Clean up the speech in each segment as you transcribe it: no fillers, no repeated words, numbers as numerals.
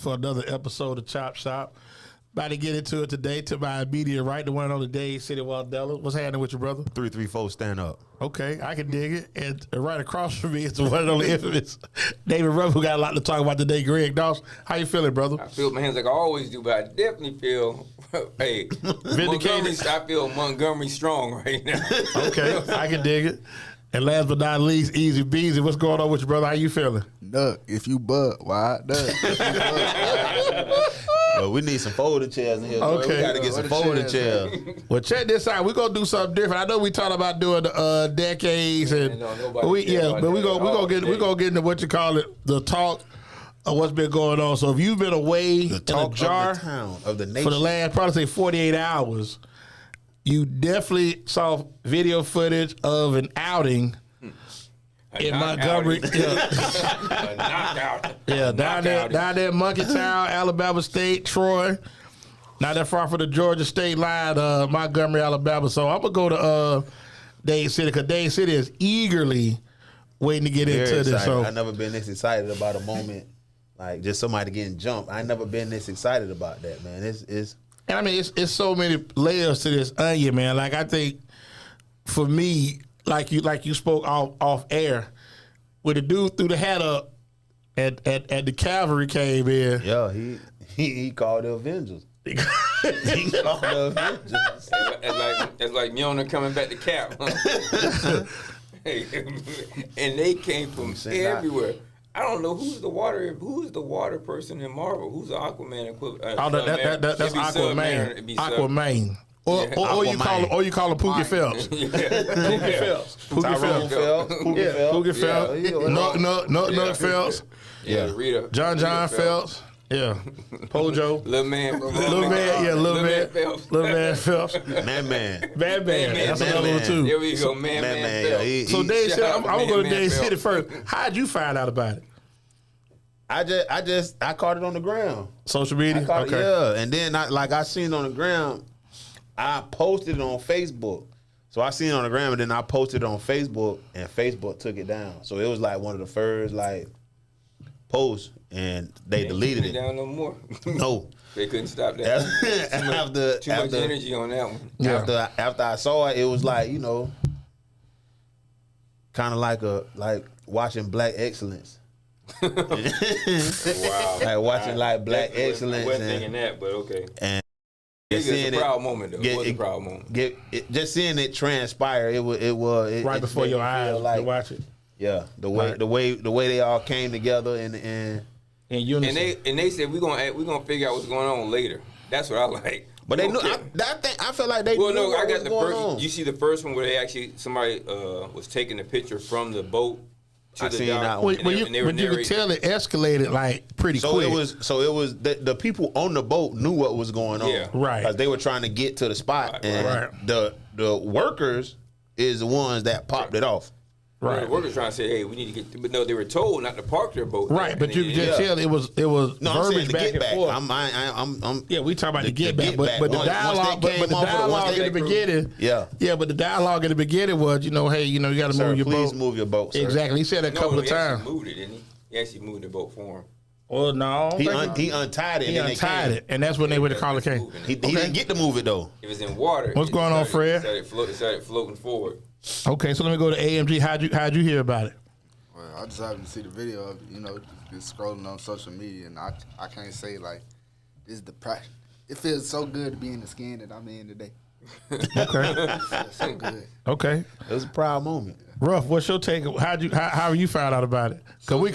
for another episode of Chop Shop. About to get into it today. To my immediate right, the one on the Dade City Waldella. What's happening with you, brother? 334 stand up. Okay, I can dig it. And right across from me is the one and only infamous David Ruff, who got a lot to talk about today. Greg Dawson, how you feeling, brother? I feel my hands like I always do, but I definitely feel, hey, Montgomery, I feel Montgomery strong right now. Okay, I can dig it. And last but not least, EZBZ. What's going on with you, brother? How you feeling? Duck, if you bug, why duck? Well, we need some folding chairs in here. Okay. We got to get some folding chairs. Well, check this out. We're gonna do something different. I know we talked about doing the decades and but we gonna get into what you call it, the talk of what's been going on. So if you've been away The talk in a jar of the town, of the nation. for the last probably say 48 hours, you definitely saw video footage of an outing in Montgomery. A knockout. Yeah, down there in Monkey Town, Alabama State, Troy. Not that far from the Georgia State line, Montgomery, Alabama. So I'm going to go to Dade City because Dade City is eagerly waiting to get into this. So I've never been this excited about a moment, like just somebody getting jumped. I've never been this excited about that, man. It's and I mean, it's so many layers to this onion, man. Like I think for me, like you spoke off air, when the dude threw the hat up at the cavalry came in. yeah, he called the Avengers. He called the Avengers. It's like Mjolnir coming back to Cap. Huh? Hey, and they came from everywhere. I don't know who's the water person in Marvel. Who's the Aquaman equivalent? That's Aquaman. Aquaman. Or you call him Pookie Phelps. Pookie Phelps. Tyrone Phelps. Pookie Phelps. Nook Phelps. Yeah, Rita. John Phelps. Yeah. Pojo. Little man Phelps. Man. That's another one too. There we go, man. Yeah, So Dade City, I'm gonna go to Dade City first. How'd you find out about it? I caught it on the ground. Social media? Okay. Yeah, and then I seen it on the ground. I posted it on Facebook. So I seen it on the ground, and then I posted it on Facebook, and Facebook took it down. So it was like one of the first posts, and they deleted it. Down no more. No, they couldn't stop that. Too much energy on that one. Yeah. After I saw it, it was like kind of like watching Black Excellence. Wow. Like watching Black Excellence. I wasn't thinking that, but okay. And it's a proud moment, though. It was a proud moment. Just seeing it transpire, it was right before your eyes. Like, to watch it. Yeah, the way they all came together and in unison. And they said we're gonna figure out what's going on later. That's what I like. But they knew. I feel like they. Well, knew no, I got the going first. on. You see the first one where somebody was taking the picture from the boat. I seen that one. But you could tell it escalated pretty quick. It was the people on the boat knew what was going on. Yeah. Right. Because they were trying to get to the spot, and the workers is the ones that popped it off. Right. The workers trying to say, hey, we need to get, but no, they were told not to park their boat. Right, but you could just tell it was verbiage back and forth. Yeah, we talk about the get back, but the dialogue, but the dialogue in the beginning, but the dialogue in the beginning was, you got to move your boat. Please move your boat, sir. Exactly. He said it a couple of times. He moved it, didn't he? He actually moved the boat for him. Well, no. He untied it. He untied it, and that's when they went to altercation. He didn't get to move it, though. It was in water. What's going on, Fred? It started floating forward. Okay, so let me go to AMG. How'd you hear about it? Well, I just happened to see the video of just scrolling on social media, and I can't say this is the practice. It feels so good to be in the skin that I'm in today. Okay, It's so good. Okay, it was a proud moment. Ruff, what's your take? How you found out about it? Cause we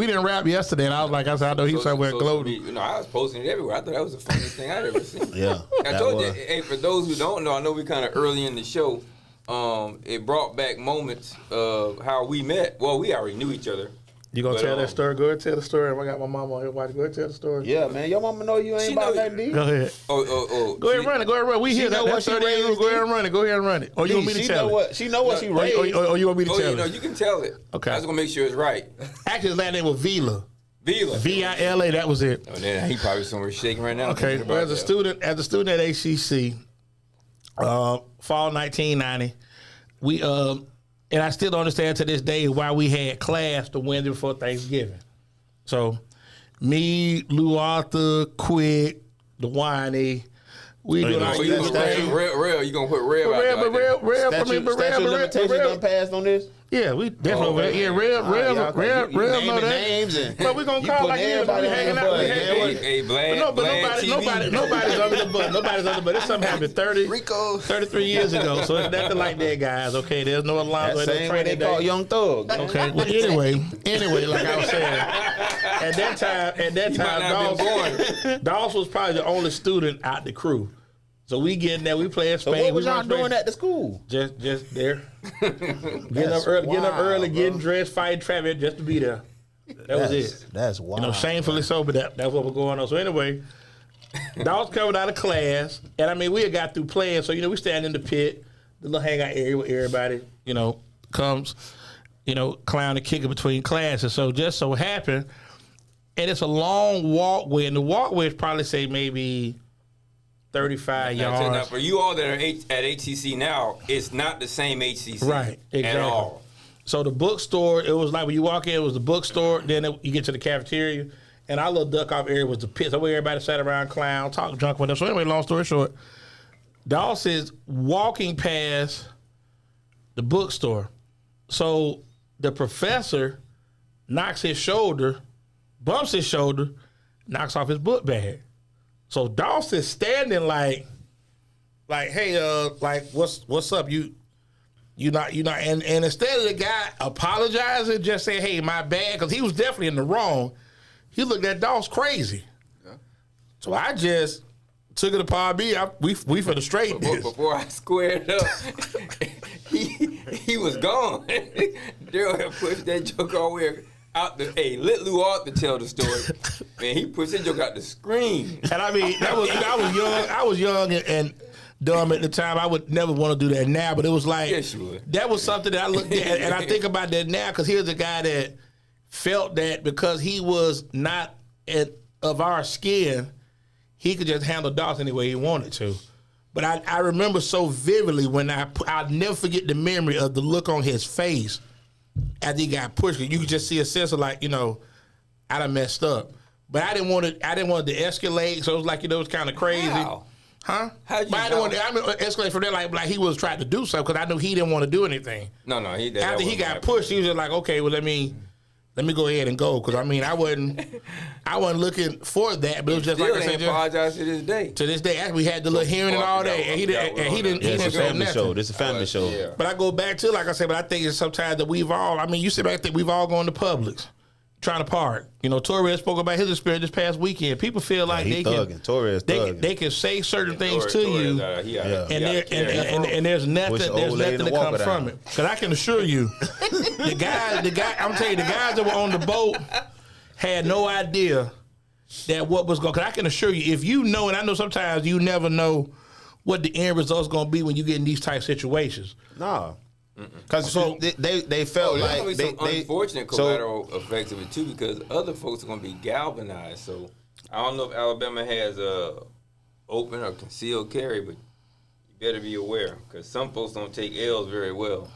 didn't rap yesterday, and I was like, I know he's somewhere gloating. I was posting it everywhere. I thought that was the funniest thing I'd ever seen. Yeah, I told you. Hey, for those who don't know, I know we kind of early in the show. It brought back moments of how we met. Well, we already knew each other. You gonna tell that story? Go ahead, tell the story. I got my mama on here. Go ahead, tell the story. Yeah, man. Your mama know you ain't about that deep. Go ahead. Go ahead, run it. We hear that. That's 30 years. Go ahead and run it. Go ahead and run it. Or you want me to tell it? She know what she raised. Or you want me to tell it? You can tell it. Okay. I was gonna make sure it's right. Actually, his last name was Vila. Vila. That was it. Oh, then he probably somewhere shaking right now. Okay. Well, as a student at ACC, fall 1990. We and I still don't understand to this day why we had class the Wednesday before Thanksgiving. So Me, Lou Arthur, Quick, the Whiny. We do So you gonna put real, you gonna put real out there. Statute of limitations done passed on this? Yeah, we definitely. Yeah, real know that. Names and But we gonna call like everybody hanging out. Hey, nobody's under the bus. Nobody's under the bus. This something happened 33 years ago. So it's nothing like that, guys. Okay, there's no alarm. That same way they call Young Thug. Okay. Well, anyway, like I was saying, at that time, Dawes was probably the only student out the crew. So we getting there, we playing Spain. So what was y'all doing at the school? Just there. Getting up early, getting dressed, fighting traffic just to be there. That was it. That's wild. Shamefully so, but that's what was going on. So anyway, Dawes coming out of class, and I mean, we had got through playing, so, we stand in the pit, the little hangout area where everybody, comes, clown and kick it between classes. So just so happened, and it's a long walkway, and the walkway is probably, say, maybe 35 yards. Now, for you all that are at HCC now, it's not the same HCC right, exactly. at all. So the bookstore, it was like when you walk in, it was the bookstore, then you get to the cafeteria, and our little duck-off area was the pit. So where everybody sat around, clown, talk junk with us. So anyway, long story short, Dawes is walking past the bookstore. So the professor knocks his shoulder, bumps his shoulder, knocks off his book bag. So Dawes is standing like, hey, like what's up? You not, and instead of the guy apologizing, just saying, hey, my bad, because he was definitely in the wrong, he looked at Dawes crazy. Yeah. So I just took it upon me. We for the straight this. Before I squared up, he was gone. Daryl had pushed that joke all the way out the. Hey, let Lou Arthur tell the story. Man, he pushed that joke out the screen. And I mean, I was young and dumb at the time. I would never want to do that now, but it was like, yes, you would. That was something that I looked at, and I think about that now, because here's a guy that felt that because he was not of our skin, he could just handle Dawes any way he wanted to. But I remember so vividly when I'll never forget the memory of the look on his face after he got pushed. You could just see a sense of like, I done messed up. But I didn't want it to escalate, so it was like, it was kind of crazy. How? Huh? How'd you but I didn't want to escalate from there like he was trying to do something, because I knew he didn't want to do anything. No, he after he got pushed, he was just like, okay, well, let me go ahead and go, because I mean, I wasn't looking for that, but it was just like I said, apologize to this day. To this day, we had the little hearing and all that, and he didn't say nothing. It's a family show. Yeah. But I go back to, like I said, but I think it's sometimes that you sit back there, we've all gone to Publix trying to park. Torres spoke about his experience this past weekend. People feel like they can say certain things to you, and there's nothing to come from it. Because I can assure you, the guys that were on the boat had no idea that what was going. Because I can assure you, if you know, and I know sometimes you never know what the end result's going to be when you get in these type situations. No. Because they felt like some unfortunate collateral effects of it too, because other folks are going to be galvanized. So I don't know if Alabama has open or concealed carry, but you better be aware, because some folks don't take L's very well.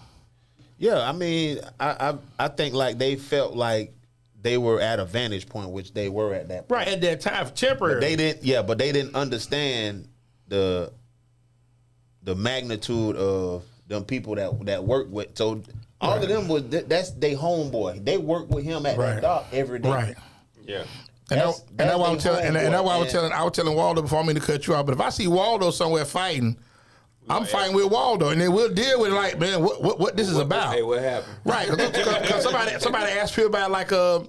Yeah, I mean, I think like they felt like they were at a vantage point, which they were at that point. Right at that time, temporary. But they didn't understand the magnitude of them people that work with. So all of them that's their homeboy. They work with him at that dock every day. Right. Yeah. That's why I was telling Waldo before I mean to cut you off. But if I see Waldo somewhere fighting, I'm fighting with Waldo, and then we'll deal with it like, man, what this is about. Hey, what happened? Right. Because somebody asked me about like and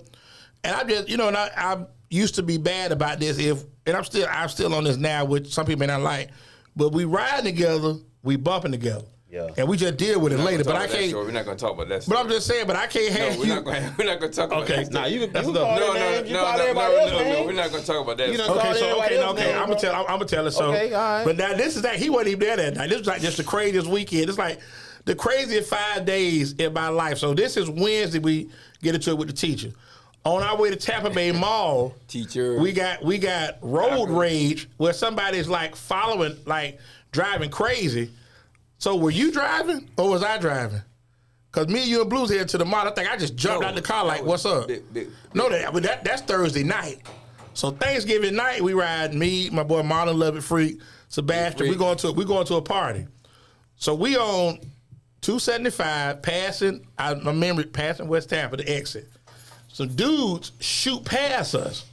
I just and I used to be bad about this and I'm still on this now, which some people may not like, but we ride together, we bumping together. Yeah. And we just deal with it later, but I can't. We're not going to talk about that story. But I'm just saying, but I can't have we're not going to talk about that. Nah, you can call No, we're not going to talk about that. Okay. I'm gonna tell it. So, okay, all right. But now this is that he wasn't even there that night. This was like just the craziest weekend. It's like the craziest 5 days in my life. So this is Wednesday. We get into it with the teacher. On our way to Tampa Bay Mall, teacher, we got road rage where somebody's like following, like driving crazy. So were you driving or was I driving? Because me and you and Blues headed to the mall. I think I just jumped out the car like, what's up? No, that's Thursday night. So Thanksgiving night, we ride, me, my boy Marlon Love It Freak, Sebastian, we going to a party. So we on 275, passing West Tampa, the exit. Some dudes shoot past us.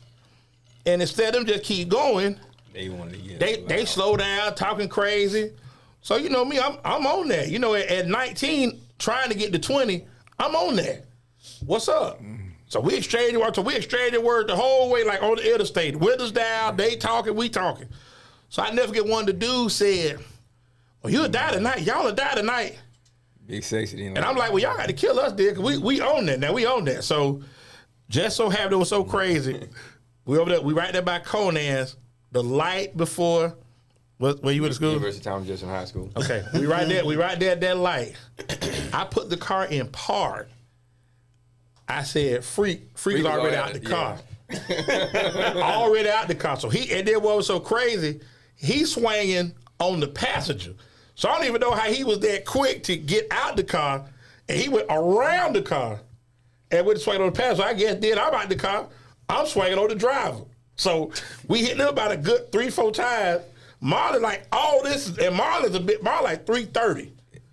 And instead of them just keep going, they slow down, talking crazy. So you know me, I'm on that. You know, at 19, trying to get to 20, I'm on that. What's up? So we exchanged words. So we exchanged words the whole way, like on the interstate. Windows down, they talking, we talking. So I never forget one of the dudes said, "Well, you'll die tonight. Y'all will die tonight." Big sexy. And I'm like, "Well, y'all got to kill us, dude. Cause we own that now. We own that." So just so happened it was so crazy. We over there. We right there by Conan's. The light before. Where you went to school? University of Thomas Jefferson High School. Okay, we right there. We right there at that light. I put the car in park. I said, Freak is already out the car. Already out the car. So and then what was so crazy, he's swinging on the passenger. So I don't even know how he was that quick to get out the car, and he went around the car and went to swing on the passenger. So I guess then I'm out the car, I'm swinging on the driver. So we hit him about a good 3-4 times. Marlon like all this, and Marlon's like 330.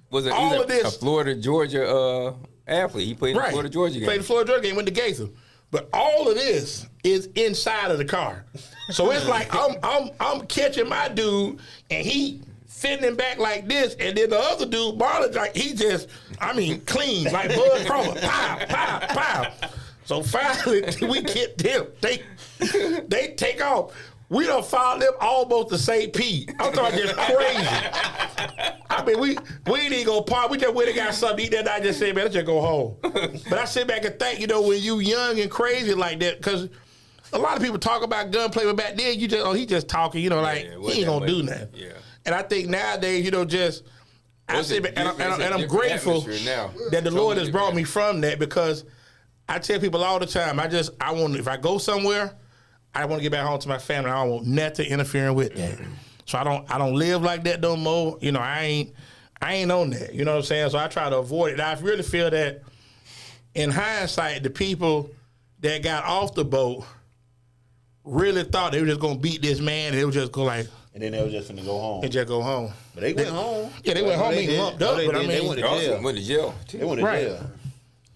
Was it all of this a Florida Georgia athlete? He played in the Florida Georgia game. Played the Florida Georgia game, went to Gaither. But all of this is inside of the car. So it's like I'm catching my dude, and he fitting him back like this, and then the other dude, Marlon, like he just, clean, like Bud Crawford, pow, pow, pow. So finally we get them. They take off. We done followed them almost to St. Pete. I'm talking just crazy. We didn't even go park. We just went and got something to eat that night. Just said, man, let's just go home. But I sit back and think, when you young and crazy like that, because a lot of people talk about gunplay, but back then he just talking, he ain't gonna do nothing. Yeah. And I think nowadays, I sit back and I'm grateful that the Lord has brought me from that, because I tell people all the time, if I go somewhere, I want to get back home to my family. I don't want nothing interfering with that. So I don't live like that no more. I ain't on that. You know what I'm saying? So I try to avoid it. I really feel that in hindsight, the people that got off the boat really thought they were just gonna beat this man, and they would just go like, and then they were just gonna go home. And just go home. But they went home. Yeah, they went home. They lumped up. They went to jail. Went to jail. They went to jail.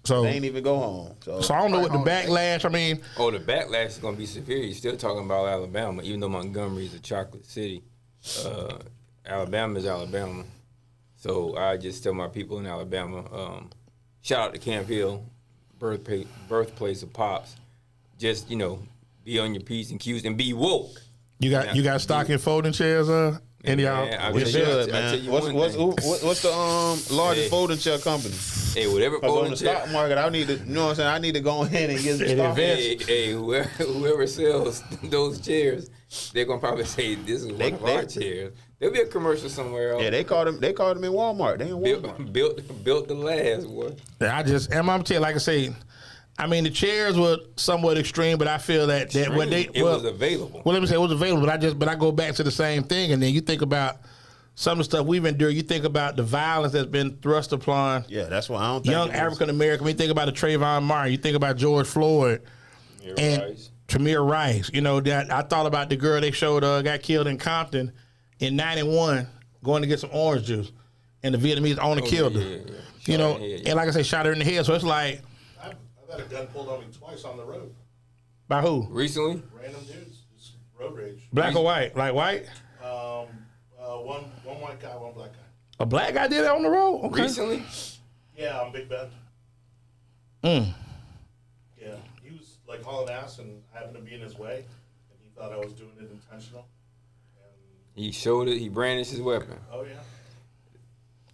So they ain't even go home. So I don't know what the backlash. The backlash is gonna be severe. You're still talking about Alabama, even though Montgomery is a chocolate city. Alabama is Alabama. So I just tell my people in Alabama, shout out to Camp Hill, birthplace of Pops. Just be on your P's and Q's and be woke. You got stock in folding chairs, any y'all? What's the largest folding chair company? Hey, whatever folding on the stock market, I need to, what I'm saying? I need to go ahead and get some stock. Hey, whoever sells those chairs, they're gonna probably say this is one of our chairs. There'll be a commercial somewhere else. Yeah, they called them in Walmart. They in Walmart. Built the last one. Yeah, I'm telling you, like I say, the chairs were somewhat extreme, but I feel that when it was available. Well, let me say it was available, but I go back to the same thing, and then you think about some of the stuff we've endured. You think about the violence that's been thrust upon. Yeah, that's why I don't think young African American. When you think about the Trayvon Martin, you think about George Floyd and Tamir Rice. That I thought about the girl they showed got killed in Compton in '91, going to get some orange juice, and the Vietnamese owner killed her. Yeah. And like I say, shot her in the head. So it's like. I've had a gun pulled on me twice on the road. By who? Recently? Random dudes. Just road rage. Black or white? Like white? One white guy, one black guy. A black guy did it on the road? Okay. Recently? Yeah, on Big Bend. Yeah, he was like hauling ass, and I happened to be in his way, and he thought I was doing it intentional. And he showed it. He brandished his weapon. Oh yeah.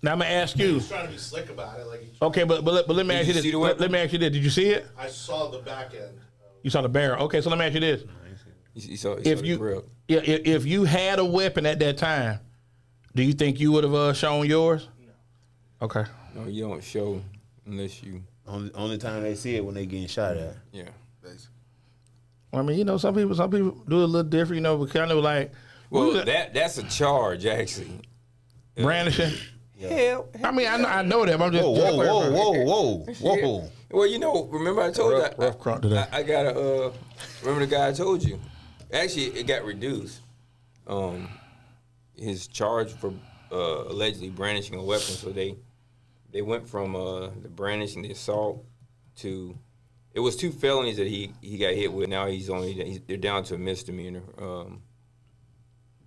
Now I'm gonna ask you. He was trying to be slick about it, Okay, but let me ask you this. Let me ask you this. Did you see it? I saw the back end. You saw the barrel. Okay, so let me ask you this. You saw if you had a weapon at that time, do you think you would have shown yours? No. Okay. No, you don't show unless you. Only time they see it when they getting shot at. Yeah. Well, some people do it a little different. But kind of like. Well, that's a charge actually. Brandishing. Hell, I mean, I know them. I'm just Whoa. well, you know, remember I told you rough crunk today. I got a. Remember the guy I told you? Actually, it got reduced. His charge for allegedly brandishing a weapon. So they went from the brandishing, the assault, to it was 2 felonies that he got hit with. Now they're down to a misdemeanor.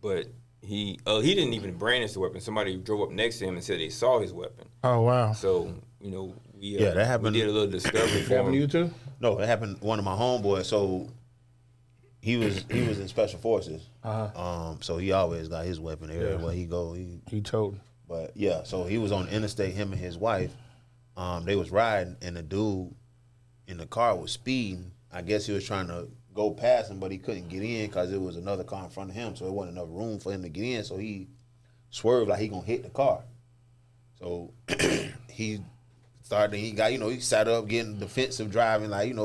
But he didn't even brandish the weapon. Somebody drove up next to him and said they saw his weapon. Oh wow. So you know we that happened. We did a little discovery for Happened to him. you too? No, it happened to one of my homeboys. So he was in special forces. So he always got his weapon everywhere he go. He told. But yeah, so he was on the interstate. Him and his wife, they was riding, and the dude in the car was speeding. I guess he was trying to go past him, but he couldn't get in because there was another car in front of him, so there wasn't enough room for him to get in. So he swerved like he gonna hit the car. So he started. He sat up, getting defensive driving, like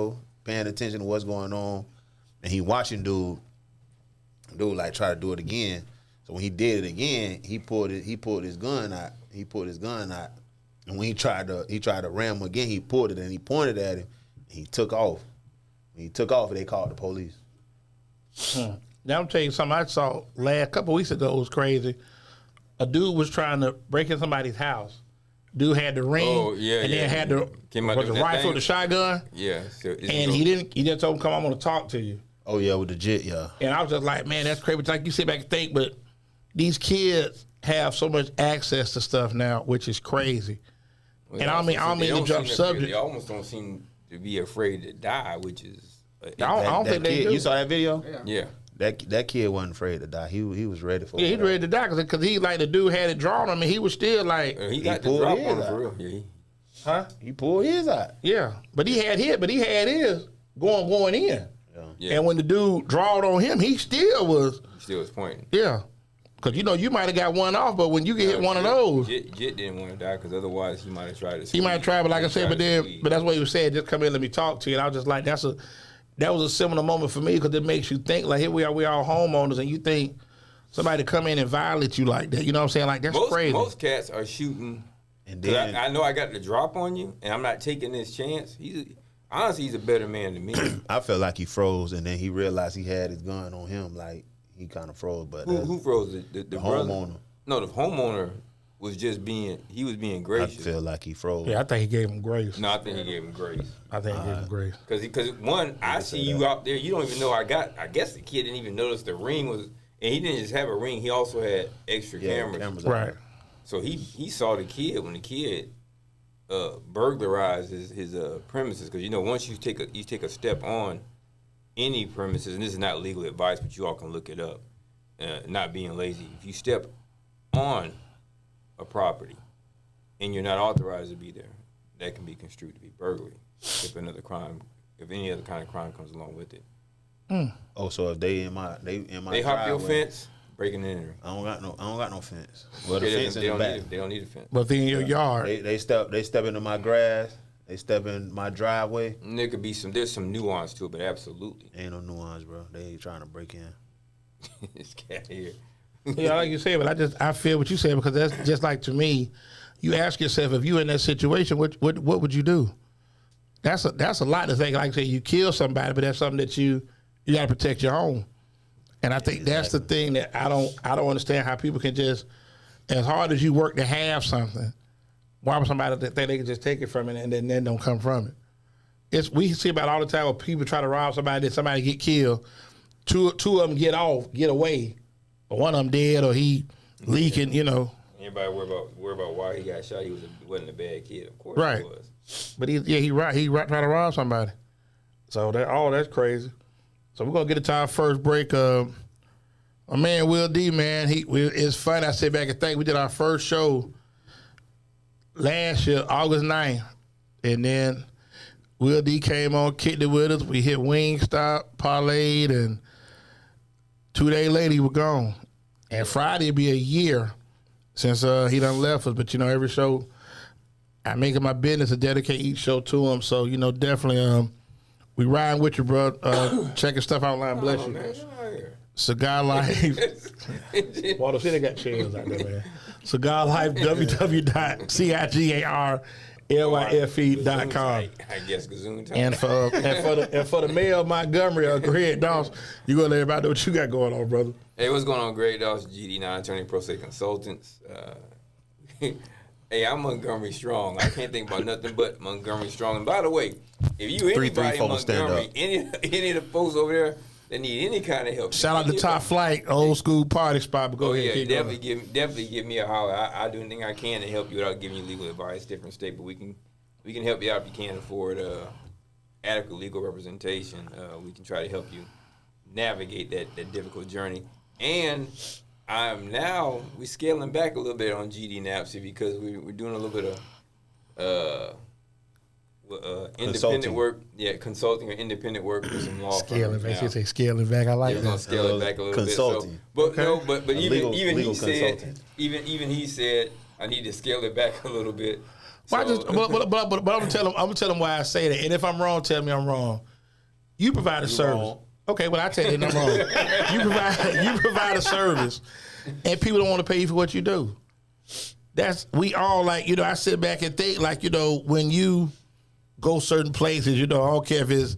paying attention to what's going on, and he watching dude like try to do it again. So when he did it again, he pulled his gun out. And when he tried to ram him again, he pulled it and he pointed at him. And he took off. When he took off, they called the police. Now I'm telling you something I saw couple weeks ago. It was crazy. A dude was trying to break in somebody's house. Dude had the ring, then had the rifle, the shotgun. Yeah, so and he just told him, "Come, I'm gonna talk to you." Oh yeah, with the jet, yeah. And I was just like, man, that's crazy. It's like you sit back and think, but these kids have so much access to stuff now, which is crazy. Well, and I don't mean to jump subject. They almost don't seem to be afraid to die, which is. I don't think they do. You saw that video? Yeah. That kid wasn't afraid to die. He was ready for it. Yeah, he's ready to die because he like the dude had it drawn on him, and he was still like He got the drop on him for real. Yeah. huh? He pulled his out. Yeah, but he had his going in. Yeah. And when the dude drawed on him, he still was. He still was pointing. Yeah, because you might have got one off, but when you get hit one of those, Jet didn't want to die because otherwise he might have tried to. he might have tried. But like I said, but that's what he was saying. Just come in, let me talk to you. And I was just like, that was a similar moment for me because it makes you think. Like here we are homeowners, and you think somebody come in and violate you like that. You know what I'm saying? Like that's crazy. Most cats are shooting. And then I know I got the drop on you, and I'm not taking this chance. Honestly, he's a better man than me. I felt like he froze, and then he realized he had his gun on him. Like he kind of froze. But Who froze it? The brother? homeowner. No, the homeowner was just being gracious. I feel like he froze. Yeah, I think he gave him grace. No, I think he gave him grace. I think he gave him grace. Because one, I see you out there. You don't even know I guess the kid didn't even notice the ring was, and he didn't just have a ring. He also had extra cameras. Right. So he saw the kid when the kid burglarized his premises. Because once you take a step on any premises, and this is not legal advice, but you all can look it up. Not being lazy. If you step on a property and you're not authorized to be there, that can be construed to be burglary. If any other kind of crime comes along with it. Oh, so if they in my They hop your fence, breaking and entering. I don't got no fence. Well, the They fence in the back. don't need a fence. But then in your yard, They step into my grass. They step in my driveway. And there could be there's some nuance to it, but absolutely. Ain't no nuance, bro. They ain't trying to break in. This cat here. yeah, like you said, but I feel what you said because that's just like to me. You ask yourself if you in that situation, what would you do? That's a lot to think. Like I say, you kill somebody, but that's something that you got to protect your home. And I think that's the thing that I don't understand how people can just, as hard as you work to have something, why would somebody think they can just take it from it and then don't come from it? We see about all the time when people try to rob somebody, then somebody get killed. Two of them get away, but one of them dead or he leaking. Anybody worry about why he got shot? He wasn't a bad kid, of course. Right. He was. But he tried to rob somebody. So that's crazy. So we're gonna get into our first break. My man Will D, man, it's fun. I sit back and think we did our first show last year, August 9th, and then Will D came on, kicked it with us. We hit Wingstop, parlayed, and 2 days later he was gone. And Friday will be a year since he done left us. But every show I make it my business to dedicate each show to him. So definitely we riding with you, bro. Check your stuff out online. Bless you. Man, get out of here. Cigar Life. Waldo, see they got chairs out there, man. Cigar Life, www.cigarlife.com. I guess Gazoon time. And for the mayor of Montgomery, Greg Dawes, you gonna let everybody know what you got going on, brother. Hey, what's going on, Greg Dawes, GD9 Attorney Pro Se Consultants. Hey, I'm Montgomery Strong. I can't think about nothing but Montgomery Strong. And by the way, if you anybody in Montgomery, any of the folks over there that need any kind of help, shout out to Top Flight, old school party spot. But go ahead, keep definitely give me a holler. I do anything I can to help you without giving you legal advice. Different state, but we can help you out if you can't afford adequate legal representation. We can try to help you navigate that difficult journey. And we're scaling back a little bit on GD NAPSI because we're doing a little bit of independent work. Yeah, consulting or independent work with some law firms. Scaling back. I like We're gonna scale it back a little consulting. bit. So, but legal he said consultant. even he said I need to scale it back a little bit. But So, I'm gonna tell him why I say that. And if I'm wrong, tell me I'm wrong. You provide a service. wrong. Okay, well I tell you I'm wrong. You provide a service, and people don't want to pay you for what you do. We all like, I sit back and think like, when you go certain places, I don't care if it's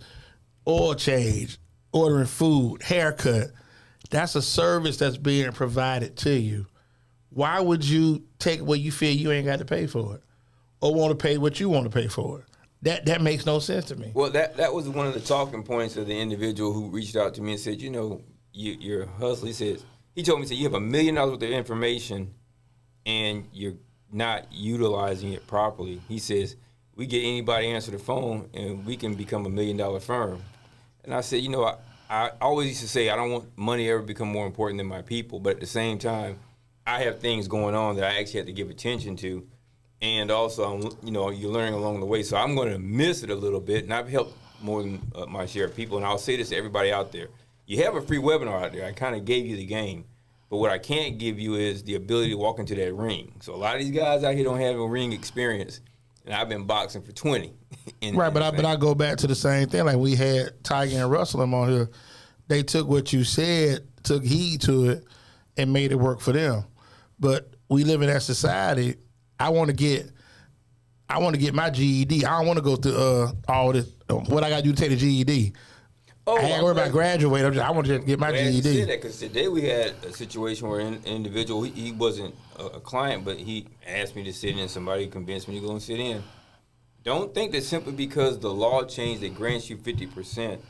oil change, ordering food, haircut. That's a service that's being provided to you. Why would you take what you feel you ain't got to pay for it, or want to pay what you want to pay for it? That makes no sense to me. well, that was one of the talking points of the individual who reached out to me and said, you're hustling. He told me, you have $1 million worth of information and you're not utilizing it properly. He says, we get anybody answer the phone and we can become $1 million firm. And I said, I always used to say I don't want money to ever become more important than my people, but at the same time, I have things going on that I actually have to give attention to. And also, you're learning along the way. So I'm going to miss it a little bit. And I've helped more than my share of people. And I'll say this to everybody out there. You have a free webinar out there. I kind of gave you the game. But what I can't give you is the ability to walk into that ring. So a lot of these guys out here don't have a ring experience. And I've been boxing for 20. But I go back to the same thing. Like we had Tiger and Russell on here. They took what you said, took heed to it, and made it work for them. But we live in that society. I want to get my GED. I don't want to go through all this. What I got to do to take the GED? I ain't worried about graduating. I want to just get my GED. Because today we had a situation where an individual, he wasn't a client, but he asked me to sit in. Somebody convinced me to go and sit in. Don't think that simply because the law changed that grants you 50%,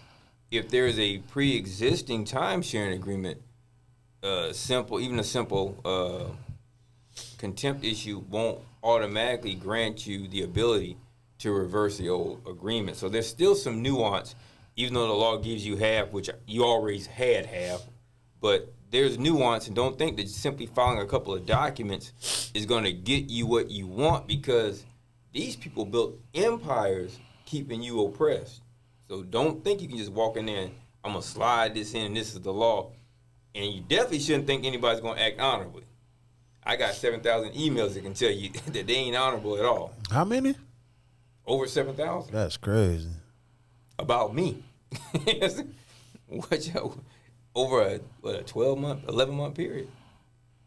if there is a pre-existing time-sharing agreement, even a simple contempt issue won't automatically grant you the ability to reverse the old agreement. So there's still some nuance, even though the law gives you half, which you always had half, but there's nuance, and don't think that simply filing a couple of documents is going to get you what you want, because these people built empires keeping you oppressed. So don't think you can just walk in there and I'm going to slide this in and this is the law. And you definitely shouldn't think anybody's going to act honorably. I got 7,000 emails that can tell you that they ain't honorable at all. How many? Over 7,000. That's crazy. About me. Over a 12-month, 11-month period.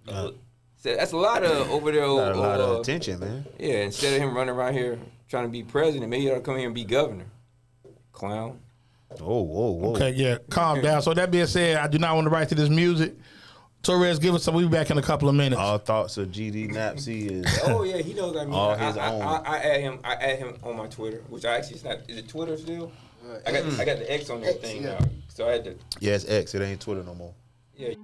So that's a lot of over there. Got a lot of attention, man. Yeah, instead of him running around here trying to be president, maybe he ought to come here and be governor. Clown. Whoa. Okay, yeah, calm down. So that being said, I do not want to write to this music. Torres, give us some. We'll be back in a couple of minutes. All thoughts of GD NAPSI is Oh yeah, he knows. I mean, all his own. I add him on my Twitter, which I actually, it's not. Is it Twitter still? I got the X on that thing now, so I had to. Yeah, it's X. It ain't Twitter no more. Yeah.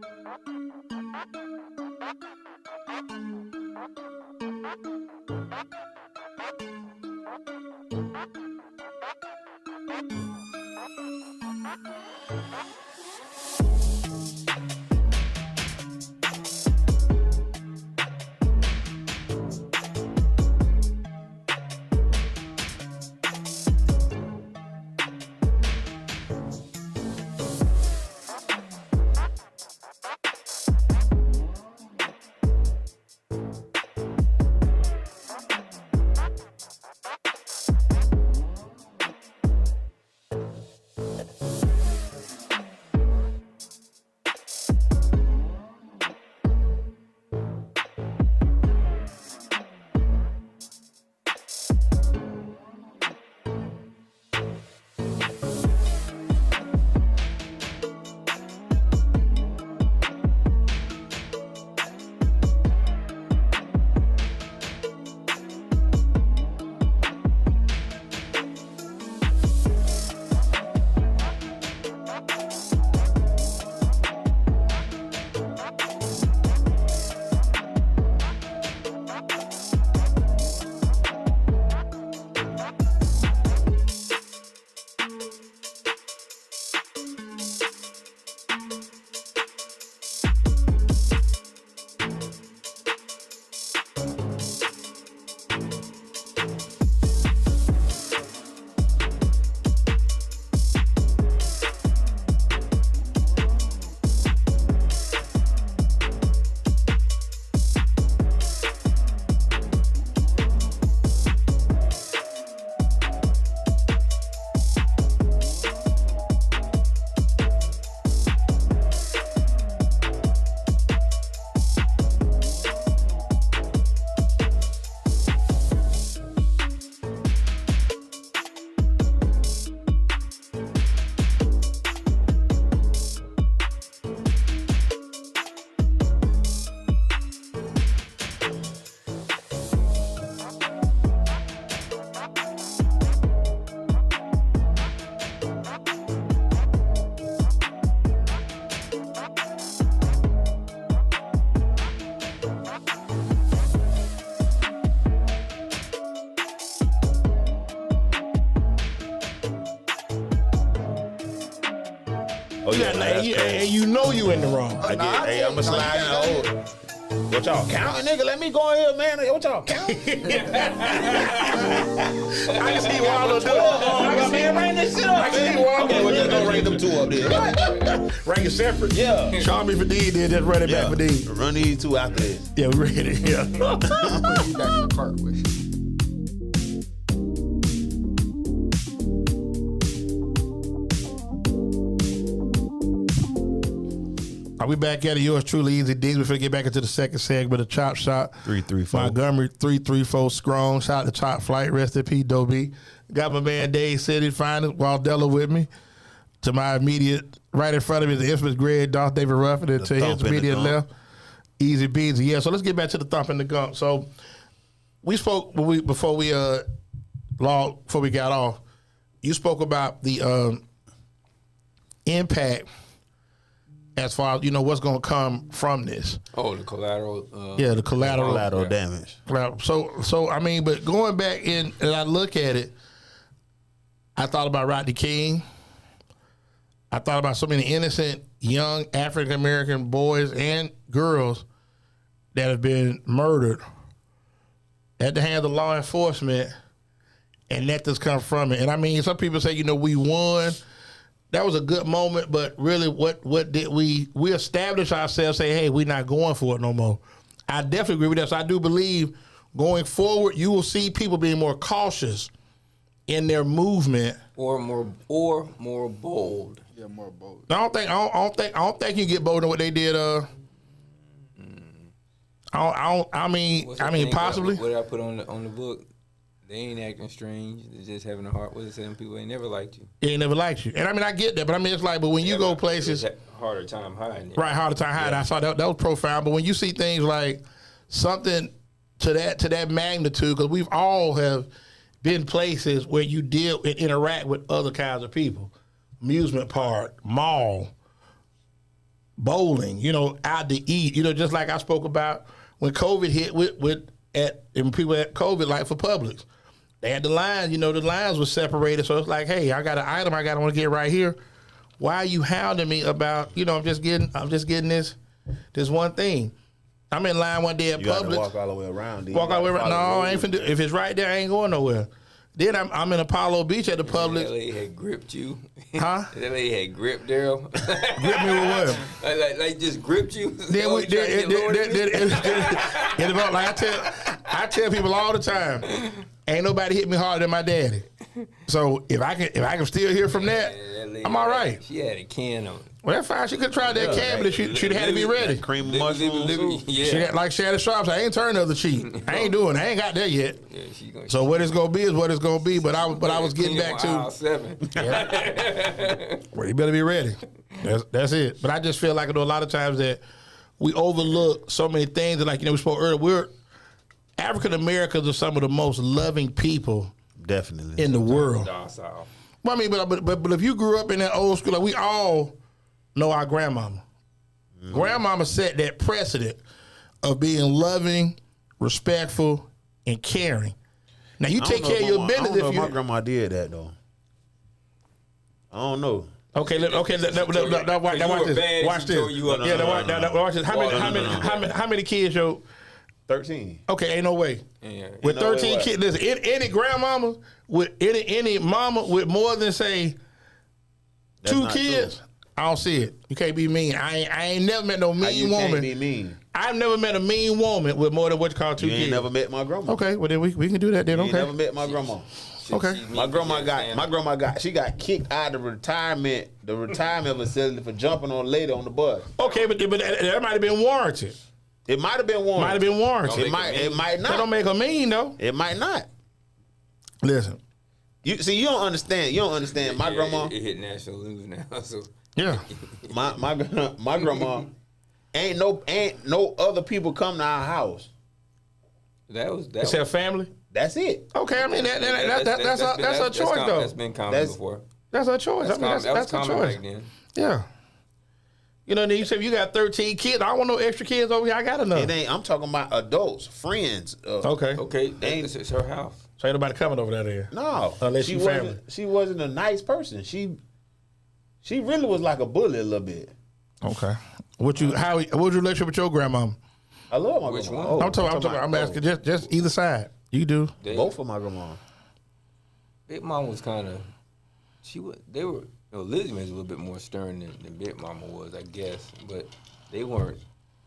Oh yeah, that's crazy. and you know you in the wrong. I get, hey, I'm a slide in the hole. What y'all counting, nigga? Let me go in here, man. What y'all counting? I can see Waldo do it. I can see him writing this shit up. I can see Waldo. Okay, well, just don't rank them two up there. Rank it separate. Yeah. Sean me for D, then just run it back for D. Run these two after this. Yeah, we ready. Yeah. I'm putting you back in the cart with you. Are we back at it? Yours truly, EZDZ. We're finna get back into the second segment of Chop Shop. 334. Montgomery 334 strong. Shout out to Chop Flight. Rest in peace, Dobie. Got my man Dade City Finest, Waldella with me. To my immediate right in front of me is the infamous Greg Darth David Ruff, and then to his immediate left, EZBZ. Yeah, so let's get back to the thump and the gump. So we spoke before we got off. You spoke about the impact as far as, you know, what's going to come from this. Oh, the collateral. Yeah, the collateral damage. So I mean, but going back in and I look at it, I thought about Rodney King. I thought about so many innocent young African American boys and girls that have been murdered at the hands of law enforcement, and that just come from it. And I mean, some people say, you know, we won. That was a good moment, but really, what did we established ourselves, say, hey, we're not going for it no more. I definitely agree with that. So I do believe going forward, you will see people being more cautious in their movement, or more bold. Yeah, more bold. I don't think you get bolder than what they did. I mean, possibly. What I put on the book. They ain't acting strange. They're just having a heart. What is it? Some people ain't never liked you. They ain't never liked you. And I mean, I get that, but I mean, it's like, but when you go places, harder time hiding it. Right, harder time hiding. Yeah. I saw that was profound. But when you see things like something to that magnitude, because we've all have been places where you deal and interact with other kinds of people, amusement park, mall, bowling, you know, out to eat, you know, just like I spoke about when COVID hit and people had COVID, like for Publix. They had the lines, you know, the lines were separated. So it's like, hey, I got an item I want to get right here. Why are you hounding me about, you know, I'm just getting this one thing. I'm in line one day at Publix. You got to walk all the way around. Walk all the way around. No, I ain't finna do. If it's right there, I ain't going nowhere. Then I'm in Apollo Beach at the Publix. That lady had gripped you. Huh? That lady had gripped Daryl. Gripped me with what? Like just gripped you. Then I tell people all the time, ain't nobody hit me harder than my daddy. So if I can still hear from that, I'm all right. She had a can on it. Well, that's fine. She could try that can, but she'd had to be ready. Cream mushroom. Yeah. She had, like Shannon Sharp said, I ain't turned the other cheek. I ain't doing it. I ain't got that yet. Yeah, so what it's gonna be is what it's gonna be. But I was getting back to aisle 7. Yeah. Well, you better be ready. That's it. But I just feel like, you know, a lot of times that we overlook so many things. And like, you know, we spoke earlier, African Americans are some of the most loving people definitely in the world. Docile. Well, I mean, but if you grew up in that old school, like we all know our grandmama. Mm-hmm. Grandmama set that precedent of being loving, respectful, and caring. Now you take care of your business. I don't know if my grandma did that though. I don't know. Okay, watch this. Watch this. Watch this. How many kids yo? 13. Okay, ain't no way. Yeah. With 13 kids, listen, any grandmama with any mama with more than say That's 2 kids, true. I don't see it. You can't be mean. I ain't never met no mean woman. Can't be mean. I've never met a mean woman with more than what you call 2 kids. You ain't never met my grandma. Okay, well then we can do that then. You Okay. ain't never met my grandma. Okay. My grandma got kicked out of the retirement facility for jumping on a lady on the bus. Okay, but that might have been warranted. It might have been warranted. Might have been warranted. It might not. That don't make her mean though. It might not. Listen. You don't understand. You don't understand. My grandma. It hit national news now. So Yeah. My grandma ain't no other people come to our house. that was It's her family. That's it. Okay, I mean that's a choice though. That's been common before. That's her choice. I mean that's a common choice. back then. Yeah. You know, then you said you got 13 kids. I don't want no extra kids over here. I got enough. It ain't. I'm talking about adults, friends. Okay. Okay, it's her house. So ain't nobody coming over there. No, Unless she you wasn't. family. She wasn't a nice person. She She really was like a bully a little bit. Okay. What was your relationship with your grandmama? I love my Which grandma. one? I'm talking. I'm asking just either side. You do. Both of my grandma. Big Mama was kind of, Lizzie was a little bit more stern than Big Mama was, I guess. But they weren't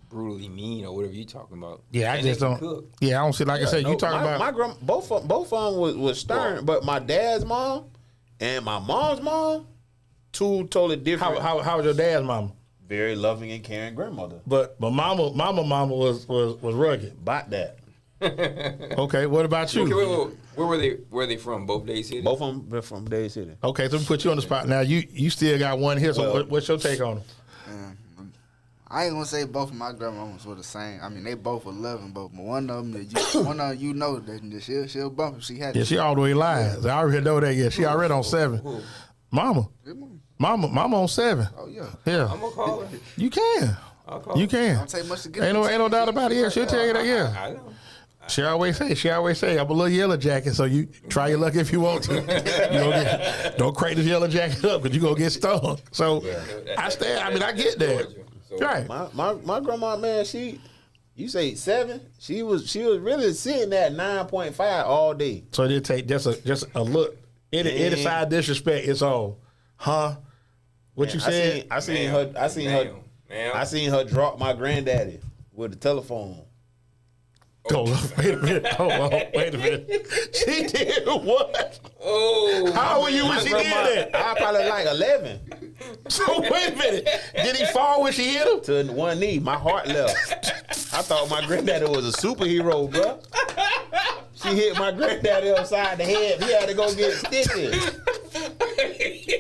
brutally mean or whatever you talking about. Yeah, I And just they don't. could cook. Yeah, I don't see. Like I said, you talking about my grandma. Both of them was stern, but my dad's mom and my mom's mom, two totally different. how was your dad's mama? Very loving and caring grandmother. But mama was rugged. About that. Okay, what about you? Okay, wait. Where were they from? Both Dade City? Both of them from Dade City. Okay, so we put you on the spot now. You still got one here. So Well- what's your take on them? I ain't gonna say both of my grandmamas were the same. I mean, they both were loving, but one of them, that she'll bump if she had Yeah, to. she all the way live. I already know that. Yeah, she already on 7. Who? Mama on 7. Oh yeah. Yeah, I'm gonna call her. you can. I'll call You her. can. Don't take much to get. Ain't no doubt about it. Yeah, she'll tell you that. Yeah. I know. She always say, I'm a little yellow jacket, so you try your luck if you want to. Don't crank this yellow jacket up because you gonna get stung. So I get that. So, Right. My grandma, man, you say 7? She was really sitting at 9.5 all day. So it take just a look. Any side disrespect, it's all, huh? What you said? I seen her drop my granddaddy with the telephone. Hold on, wait a minute. She did what? Oh. How old were you when she did that? I probably like 11 So wait a minute. Did he fall when she hit him? to one knee. My heart left. I thought my granddaddy was a superhero, bro. She hit my granddaddy upside the head. He had to go get stitches.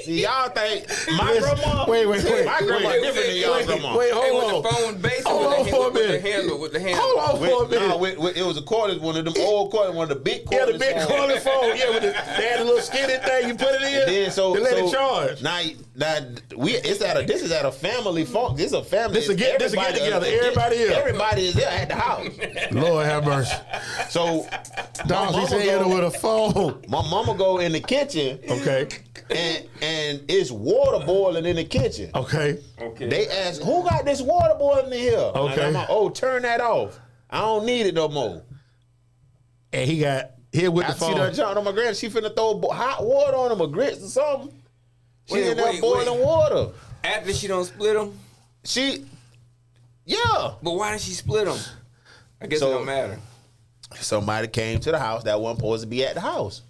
See, y'all think my grandma? Wait. My grandma different than y'all grandma. Wait, Hey, hold with the on. phone based Hold on for a minute. with the handle. Hold on for a minute. It was a cordless, one of them old cordless, one of the big cordless. Yeah, the big phones. calling phone. Yeah, they had a little skinny thing. You put it in. Then to let it charge. Now this is at a family phone. This is a family. This a get together. Everybody is. Everybody is there at the house. Lord have mercy. So Dog, she said hit her with a phone. my mama go in the kitchen Okay. and it's water boiling in the kitchen. Okay. Okay. They ask, who got this water boiling in here? Okay. And I'm like, oh, turn that off. I don't need it no more. And he got hit with I the see phone. her jumping on my granny. She finna throw hot water on him or grits or something. She Wait, in there wait, boiling wait. water. After she don't split them, Yeah. but why did she split them? I guess So- it don't matter. Somebody came to the house that wasn't supposed to be at the house.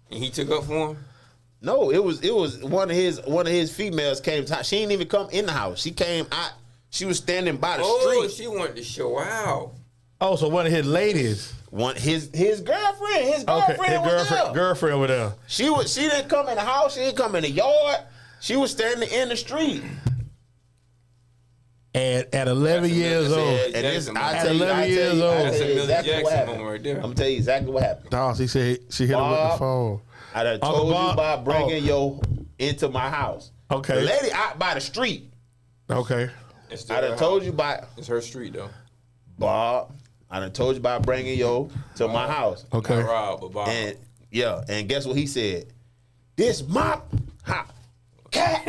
And he took up for him. No, it was one of his females came to. She didn't even come in the house. She came out. She was standing by the Oh, street. she wanted to show out. Oh, so one of his ladies. His girlfriend. His Okay. girlfriend His was there. girlfriend was there. She didn't come in the house. She didn't come in the yard. She was standing in the street. And at 11 years old. And this, Jackson I moment. tell you, 11 years old. That's a Millie exactly what Jackson happened. moment right there. I'm gonna tell you exactly what happened. Dog, she said she hit him with the Bob, phone. I done Uncle told you Bob? about bringing yo into my house. Okay. The lady out by the street. Okay. It's still I done her told house. you about It's her street though. Bob. I done told you about bringing yo to my house. Okay. Not Rob, but Bob. And guess what he said? This mop hot cat.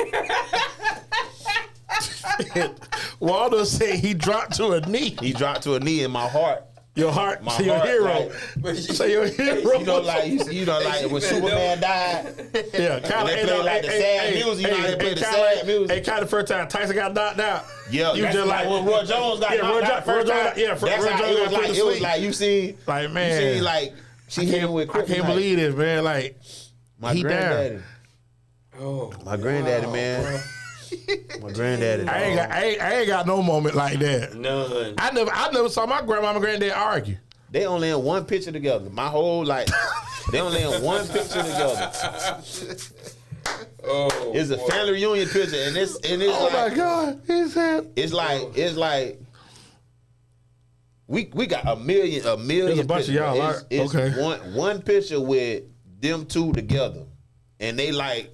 Waldo said he dropped to a knee. He dropped to a knee in my heart. Your heart, My so your heart, hero. But she- So your hero. You know, like when Superman died. Yeah, kind They play like the sad music. You know how they play the sad music. Hey, kind of first time Tyson got knocked out. Yeah, you that's just like when Roy Jones got knocked out Roy first time. Jones, yeah, That's Roy how Jones it was got put like. to It was sleep. like you see, Like, man, you see, like she hit him with I can't kryptonite. believe this, man. Like, My he granddaddy. down. Oh, My granddaddy, wow, man. bro. My granddaddy. I ain't got no moment like that. None. I never saw my grandma and granddad argue. They only in one picture together. My whole life. They only in one picture together. Oh, It's a boy. family reunion picture, and it's Oh like my God, he said. it's like we got a million. There's a bunch of pictures. y'all, right? It's Okay. one picture with them two together, and they like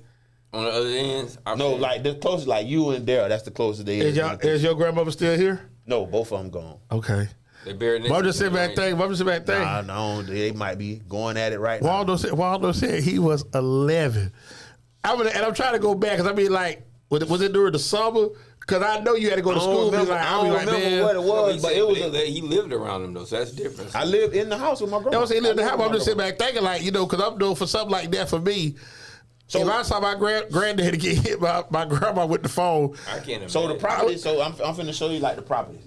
On the other ends, like the closest, like you and Daryl. That's the closest they Is your grandmother still here? No, both of them gone. Okay. They buried. But I'm just sitting back thinking. Nah, no, they might be going at it right now. Waldo said he was 11. And I'm trying to go back because I mean, like, Was it during the summer? Because I know you had to go to school. I don't remember what it was, but it was. He lived around them though, so that's different. I lived in the house with my grandma. I was saying live in the house. I'm just sitting back thinking like, because I'm doing for something like that for me. So if I saw my granddaddy get hit by my grandma with the phone, I can't imagine. So the property. So I'm finna show you like the property.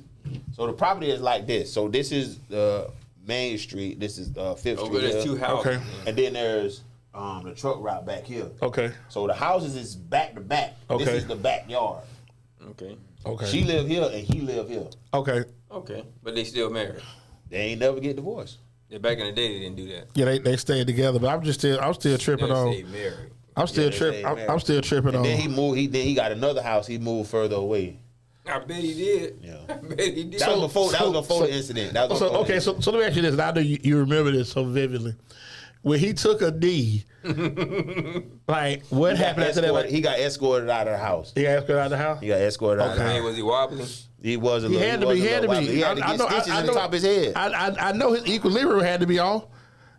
So the property is like this. So this is Main Street. This is Fifth Street. There's two houses. Okay. And then there's the truck route back here. Okay. So the houses is back to back. Okay. This is the backyard. Okay. She live here and he live here. Okay. Okay. But they still married. They ain't never get divorced. Yeah, back in the day, they didn't do that. Yeah, they stayed together, but I'm still tripping They on. stayed married. I'm still they tripping. stayed married. I'm still tripping And on. then he moved. He got another house. He moved further away. I bet he did. Yeah. I bet he did. That was before the incident. That was So before the okay, so let me ask you this. And I know you remember this so vividly. When he took a knee, like what happened after that? Like, he got escorted out of the house. he got escorted out of the house. He got escorted out of the Man, house. was he wobbling? He was a He little. had to be. He had to be. He had to get stitches in the top of his head. I know his equilibrium had to be off.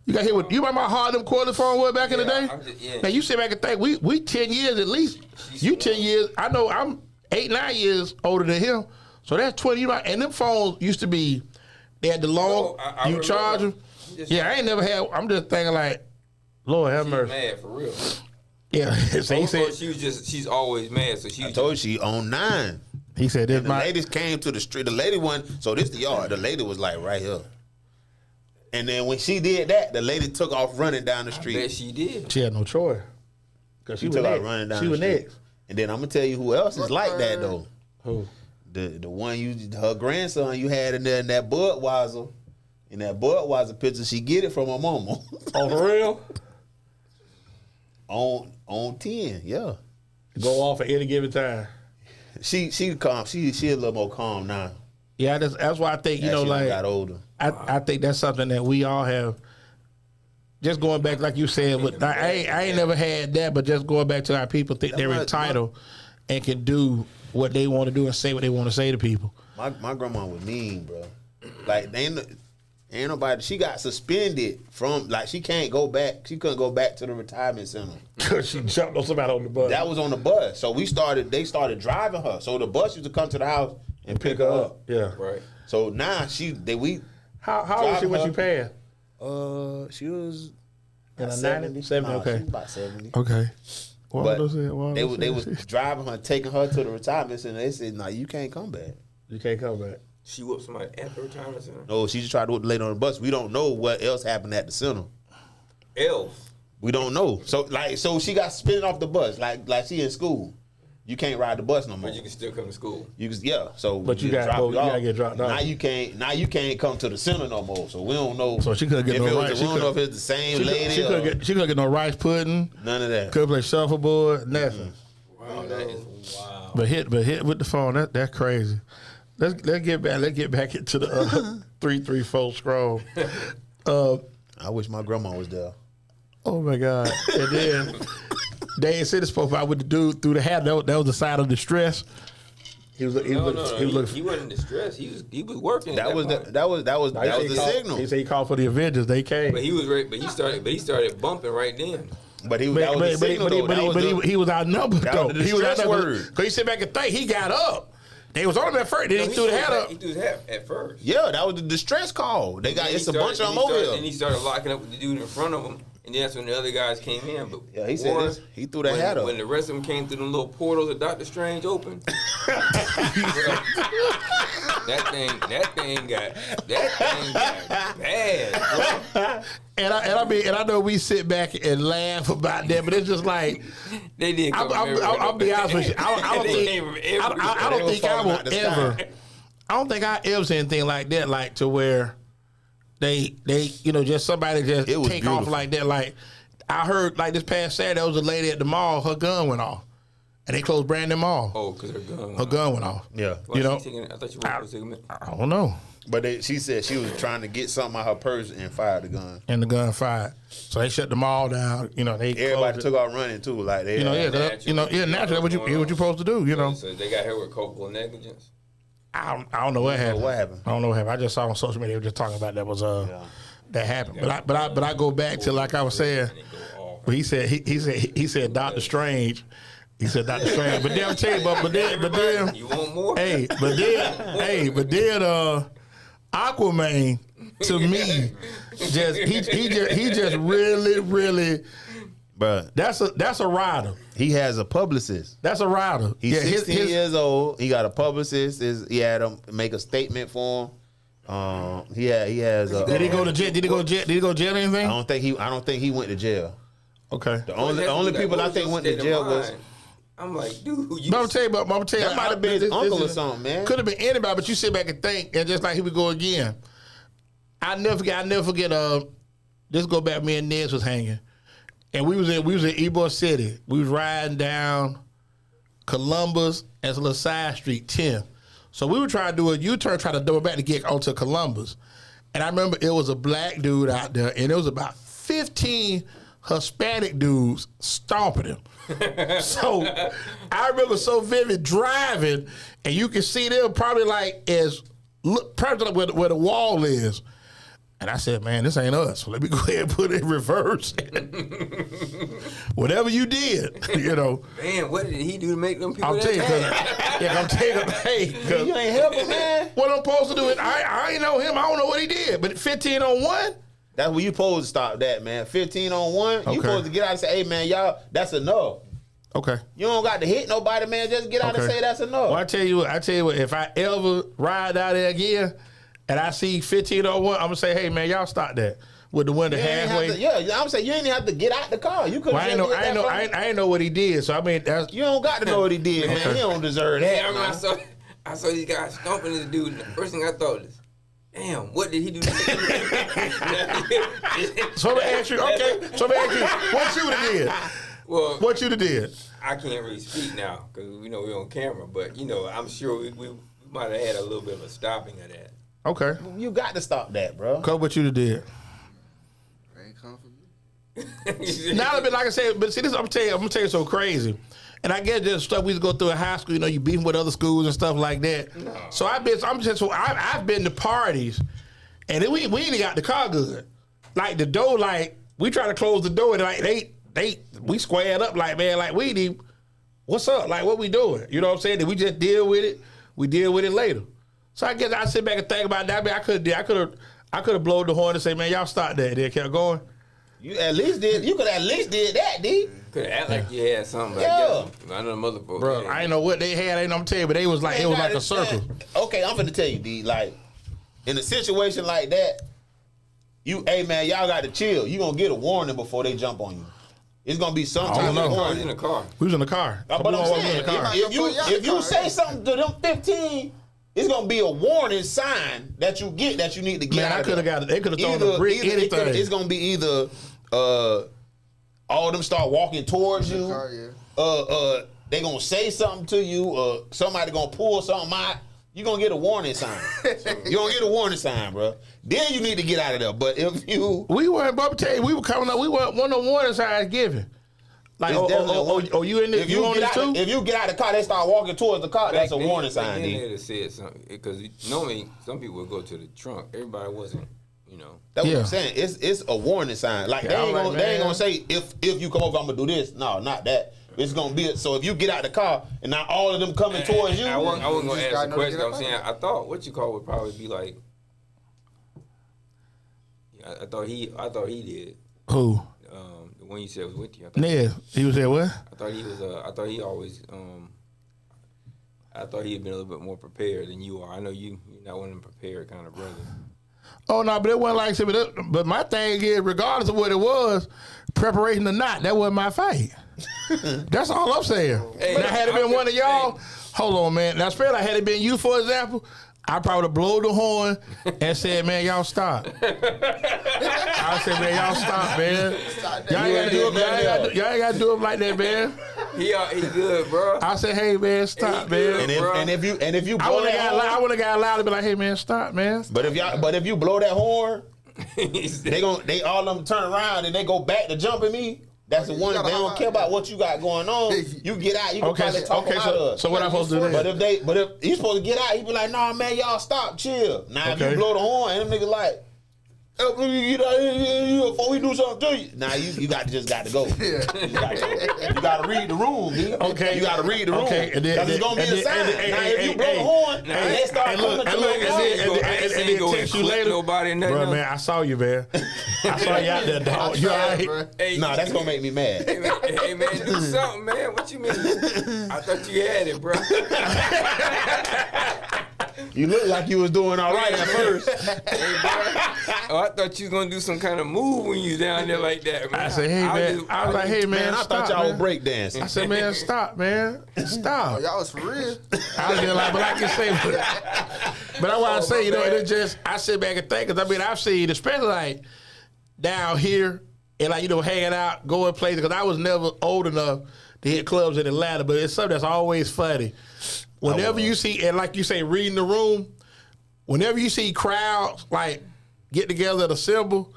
You got hit with. You remember how hard them quarter phone was back in the day? Yeah. Now you sit back and think we 10 years at least. You 10 years. I know I'm 8-9 years older than him. So that's 20. And them phones used to be. They had the long. I you charge them. Yeah, I ain't never had. I'm just thinking like, Lord have She's mercy. mad for real. Yeah. So he said. She's always mad. So I told you she on 9. He said this The my. ladies came to the street. The lady one. So this the yard. The lady was like right here. And then when she did that, the lady took off running down the I street. bet she did. She had no choice. Cause She was took off next. running down She the was street. next. And then I'm gonna tell you who else is like that though. Who? The one her grandson you had in there in that Budweiser. In that Budweiser picture, she get it from her mama. Oh, for real? on 10, yeah. Go off at any given time. She calm. She a little more calm now. Yeah, that's why I think, As she like, got older. I think that's something that we all have. Just going back, like you said, but I ain't never had that, but just going back to our people think they're entitled and can do what they want to do and say what they want to say to people. My grandma was mean, bro. Like, ain't nobody. She got suspended from, like, she can't go back. She couldn't go back to the retirement center. Because she jumped on somebody on the bus. That was on the bus. So they started driving her. So the bus used to come to the house and pick her up. Yeah. Right. So now How old was she when she passed? she was In a 70. 70, Nah, okay. she was about 70. Okay. But they was driving her, taking her to the retirement center. They said, "No, you can't come back." You can't come back. She whooped somebody at the retirement center. No, she just tried to whoop the lady on the bus. We don't know what else happened at the center. Elf. We don't know. So she got spinning off the bus like she in school. You can't ride the bus no more. But you can still come to school. So But you just gotta drop go- off. you gotta get dropped off. Now you can't come to the center no more. So we don't know. So she couldn't get if no it was rice. the- we don't know if it's the same lady. She or couldn't get no rice pudding. none of that. Couldn't play shuffleboard. Nothing. Wow, that is wow. But hit with the phone. That's crazy. Let's get back. Let's get back into the 334 scroll. I wish my grandma was there. Oh my God! And then Dade City spoke about with the dude through the hat. That was the sign of distress. He was He wasn't distressed. He was working. That was the signal. He said he called for the Avengers. They came. But he was ready. But he started bumping right then. But that was the signal, though. He was outnumbered that though. was the He was distress outnumbered word. because he sit back and think he got up. They was on him at first. Then he threw the hat up. He threw his hat at first. Yeah, that was the distress call. They got Then it's a bunch of them over And here. he started locking up with the dude in front of him. And that's when the other guys came in. But Yeah, he said Warren, this. He threw that hat up. When the rest of them came through them little portals that Doctor Strange opened, that thing got bad. Bro. And I know we sit back and laugh about that, but it's just like They did. I'll be honest with you. I don't think I will ever. I don't think I ever seen anything like that, like to where they just somebody just It was take off beautiful. like that. Like I heard like this past Saturday, there was a lady at the mall, her gun went off, and they closed Brandon Mall. Oh, because her Her gun went off. Yeah. You know, I thought you were taking it. I don't know. But she said she was trying to get something out her purse and fired the gun. And the gun fired, so they shut the mall down. They Everybody closed it. took off running too. Like they, Naturally, that's what you're supposed to do. So they got her with culpable negligence. I don't know what happened. what happened. I don't know what happened. I just saw on social media they were just talking about that was that happened. But I go back to like I was saying. But he said Doctor Strange He said Dr. Strange. But then I'm telling you, but then You want more? but then Aquaman to me he just really Bruh, that's a rider. he has a publicist. That's a rider. He's 16 years old. He got a publicist. He had him make a statement for him. He has. Did he go to jail? Did he go to jail or anything? I don't think he went to jail. Okay. The only people I think went to jail was. I'm like, dude, But I'm tell you, that might have been his uncle or something, man. Could have been anybody, but you sit back and think, and just like here we go again. I never forget. This go back. Me and Nez was hanging, and we was in Ybor City. We was riding down Columbus and it's a little side street 10. So we were trying to do a U-turn, trying to double back to get onto Columbus, and I remember it was a black dude out there, and it was about 15 Hispanic dudes stomping him. So I remember so vivid driving, and you can see them probably like where the wall is. And I said, man, this ain't us. So let me go ahead and put it in reverse. Whatever you did, you know. Man, what did he do to make them people I'm telling you, hey, You ain't helping, man. what I'm supposed to do, I ain't know him. I don't know what he did. But 15 on 1? That's where you supposed to stop that, man. 15 on 1. Okay. You supposed to get out and say, hey, man, y'all, that's enough. Okay. You don't got to hit nobody, man. Just get out and say that's enough. Well, I tell you what, if I ever ride out there again and I see 15 on 1, I'm going to say, hey, man, y'all stop that. With the window halfway. I'm saying you ain't even have to get out the car. You could. Well, I ain't know what he did. So I mean, you don't got to know what he did, man. He don't deserve that. Yeah, I saw these guys stomping this dude. And the first thing I thought is, damn, what did he do? So let me ask you, what you would have did? Well, What you'd have did? I can't really speak now because we know we're on camera, but I'm sure we might have had a little bit of a stopping of that. Okay. You got to stop that, bro. Cole, what you'd have did? Ain't come for me. Now, like I said, but see, this I'm gonna tell you so crazy. And I guess just stuff we used to go through in high school, you beefing with other schools and stuff like that. No. So I've been to parties, and we ain't got the car good. Like the door, like we try to close the door, and like we squared up, like man, like we need, what's up, like what we doing? You know what I'm saying? Did we just deal with it? We deal with it later. So I guess I sit back and think about that. I mean, I could have blown the horn and say, man, y'all stop that. Then kept going. You could at least did that, D. Could act like you had something. Yeah. I know mother folks. Bro, I ain't know what they had. I'm telling you, but it was like a circle. Okay, I'm finna tell you, D. Like in a situation like that, hey man, y'all got to chill. You gonna get a warning before they jump on you. It's gonna be some type of warning. in the car. We was in the car. But I'm saying, if you say something to them 15. It's gonna be a warning sign that you get that you need to get out. Man, I could have got it. They could have thrown Either- a brick, either anything. It's gonna be either all of them start walking towards you. Car, yeah. They gonna say something to you. Somebody gonna pull something out. You gonna get a warning sign. You gonna get a warning sign, bro. Then you need to get out of there. but if you, we weren't. But I'm telling you, we were coming up. We weren't one of the warning signs given. Like, you in this? if You on this too? if you get out of the car, they start walking towards the car. That's a warning sign. They D. had said something because normally some people would go to the trunk. Everybody wasn't, That's what Yeah. I'm saying. It's a warning sign. Like Yeah, they I'm like, ain't gonna man. say if you come over, I'm gonna do this. No, not that. It's gonna be so if you get out the car and now all of them coming towards you. I wasn't You gonna just ask gotta the know to question. get I'm up saying out. I thought what you call would probably be like. I thought he did. Who? The one you said was with you. I thought, Ned. He was there. What? I thought he was. I thought he always. I thought he had been a little bit more prepared than you are. I know you're not one of them prepared kind of brother. Oh no, but it wasn't like I said. But my thing is, regardless of what it was, preparation or not, that wasn't my fight. That's all I'm saying. Hey, now, had it been one of y'all, hey. hold on, man. Now, especially had it been you, for example, I probably would have blown the horn and said, man, y'all stop. I said, man, y'all stop, man. Y'all ain't got to do it like that, man. He good, bro. I said, hey, man, stop, man. And if you I blow would that horn, have got loud and be like, hey, man, stop, man. but if you blow that horn, they all of them turn around and they go back to jumping me. That's the one. They don't care about what you got going on. You get out. You can probably talk them out of. So what I'm supposed to do then? But if he's supposed to get out, he be like, "Nah, man, y'all stop, chill." Now if Okay. you blow the horn, and them niggas like, Before we do something to you. Nah, you just got to go. You got to read the room. Okay. You got to read the room. Okay. Because it's going to be a sign. Now, if you blow the horn, they start coming to and then text you later. Nobody nothing. Bro, man, I saw you, man. I saw you out there, dog. You all right? Hey, nah, that's going to make me mad. Hey, man, do something, man. What you mean? I thought you had it, bro. You look like you was doing all right at first. Hey, bro. Oh, I thought you was gonna do some kind of move when you was down there like that, man. I said, hey, man. I was like, hey, man, I stop, thought y'all man. were breakdancing. I said, man, stop, man. Stop. Y'all was for real. I was just like, but I can say, but I want to say, you know, it's just, I sit back and think, because I mean, I've seen, especially like down here, and like, you know, hanging out, going places, because I was never old enough to hit clubs in Atlanta, but it's something that's always funny. Whenever you see, and like you say, reading the room, whenever you see crowds like get together at a symbol,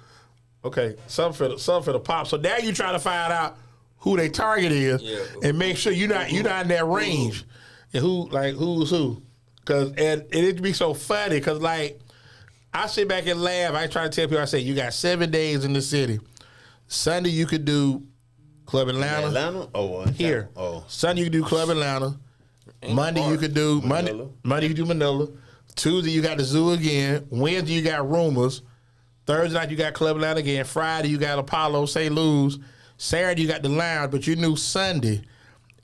okay, something for the pop. So now you try to find out who their target is, and make sure you're not in that range, and who's who, and it'd be so funny because like I sit back and laugh. I try to tell people, I say you got 7 days in the city. Sunday you could do Club Atlanta. Atlanta? Oh, here. Oh, Sunday you could do Club Atlanta. Monday you could do Monday you could do Manila. Tuesday you got the Zoo again. Wednesday you got Rumors. Thursday night you got Club Atlanta again. Friday you got Apollo, St. Louis. Saturday you got the Lounge. But you knew Sunday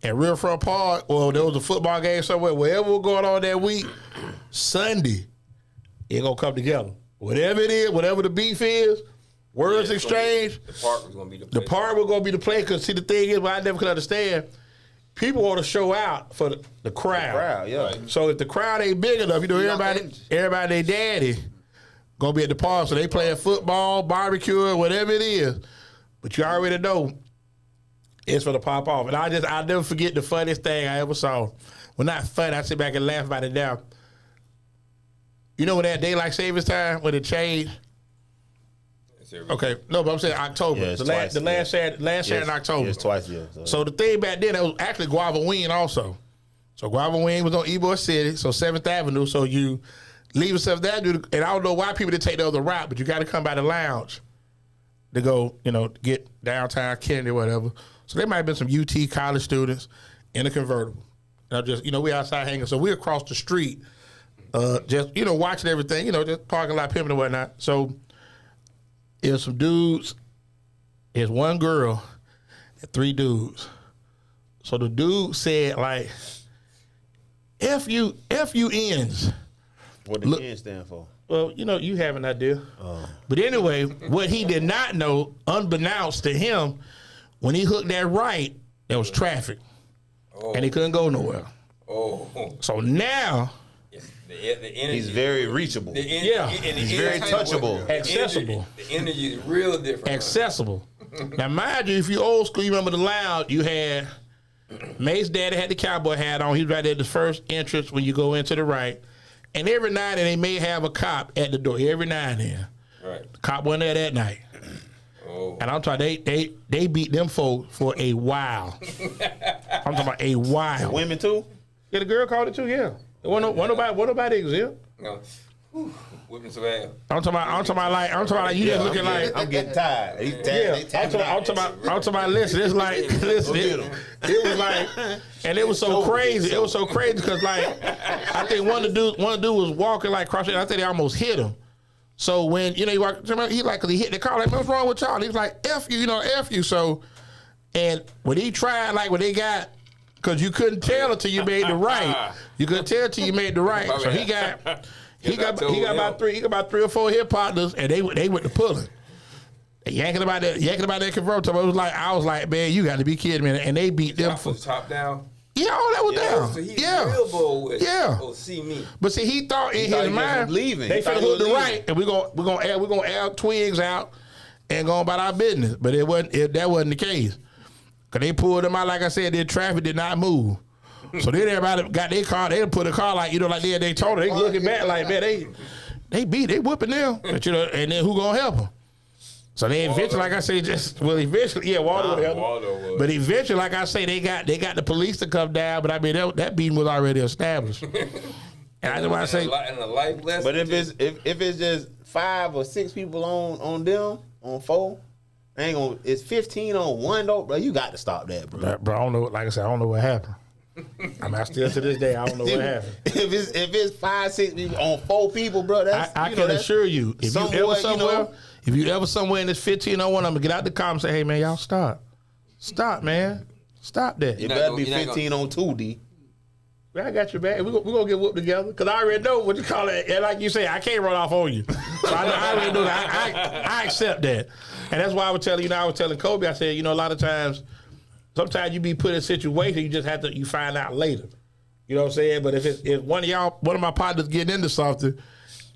at Riverfront Park, or there was a football game somewhere, wherever was going on that week, Sunday it gonna come together. Whatever it is, whatever the beef is, words exchange. The park was gonna be the place. The park was gonna be the place. Because see, the thing is, what I never could understand. People want to show out for the crowd. the crowd, yeah. Right. So if the crowd ain't big enough, you know, everybody, their daddy gonna be at the park. So they playing football, barbecue, whatever it is. But you already know it's for the pop off. And I'll never forget the funniest thing I ever saw. Well, not funny. I sit back and laugh about it now. You know when that daylight savings time when it changed? Okay, no, but I'm saying October. Yeah, it's last Saturday in October. It's twice, yeah. So the thing back then, it was actually Guava Wing also. So Guava Wing was on Ybor City, so 7th Avenue. So you leave 7th Avenue, and I don't know why people didn't take the other route, but you got to come by the Lounge to go, you know, get downtown Kennedy or whatever. So there might have been some UT college students in a convertible. Now just, you know, we outside hanging. So we across the street, just, you know, watching everything, you know, just parking lot pimping and whatnot. So there's some dudes, there's one girl and 3 dudes. So the dude said, like, F you ends. What the N stand for? Well, you know, you have an idea. But anyway, what he did not know, unbeknownst to him, when he hooked that right, there was traffic. And he couldn't go nowhere. So now, the energy, he's very reachable. He's very touchable. Accessible. The energy is real different. Accessible. Now, mind you, if you old school, you remember the Lounge, you had Mace's daddy had the cowboy hat on. He was right at the first entrance when you go into the right. And every now and then they may have a cop at the door. Every now and then. Right. The cop wasn't there that night. And I'm talking, they beat them folks for a while. I'm talking about a while. Women too? Yeah, the girl called it too, yeah. Wasn't nobody exempt. No. Whipping some ass. I'm talking about you just looking like. I'm getting tired. I'm talking about listen, it's like, it was like, and it was so crazy. It was so crazy because like, I think one of the dude was walking like cross, and I think they almost hit him. So when, you know, he like, cause he hit the car, like, what's wrong with y'all? He's like, F you, you know, F you. So, and when he tried, like when they got, cause you couldn't tell until you made the right. You couldn't tell till you made the right. So he got about 3 or 4 hip partners, and they went to pulling. Yanking about that convertible. I was like, man, you got to be kidding me. And they beat them for top down. Yeah, all that was down. So he's real bold with see me. But see, he thought in his mind leaving. They finna hook the right, and we're gonna add twigs out and go about our business. But that wasn't the case. Cause they pulled them out, like I said, their traffic did not move. So then everybody got their car. They put a car like, you know, like they told her. They looking back like, man, they whooping them. But you know, and then who gonna help them? So they eventually, like I say, Waldo would help them. But eventually, like I say, they got the police to come down. But I mean, that beating was already established. And I just want to say, and a life lesson. But if it's just 5 or 6 people on them on 4. Ain't gonna. It's 15 on 1 though, bro. You got to stop that, bro. Bro, I don't know. Like I said, I don't know what happened. I mean, I still to this day, I don't know what happened. If it's 5, 6 people on 4 people, bro, that's I can assure you, if you ever somewhere, you know, if you ever somewhere in this 15 on 1, I'm gonna get out the car and say, hey man, y'all stop, man, stop that. it better be 15 on 2, D. I got your back. We're gonna get whooped together because I already know what you call it. And like you say, I can't run off on you. So I already know that. I accept that. And that's why I was telling Kobe, I said, a lot of times, sometimes you be put in a situation, you just have to, you find out later. You know what I'm saying? But if one of my partners getting into something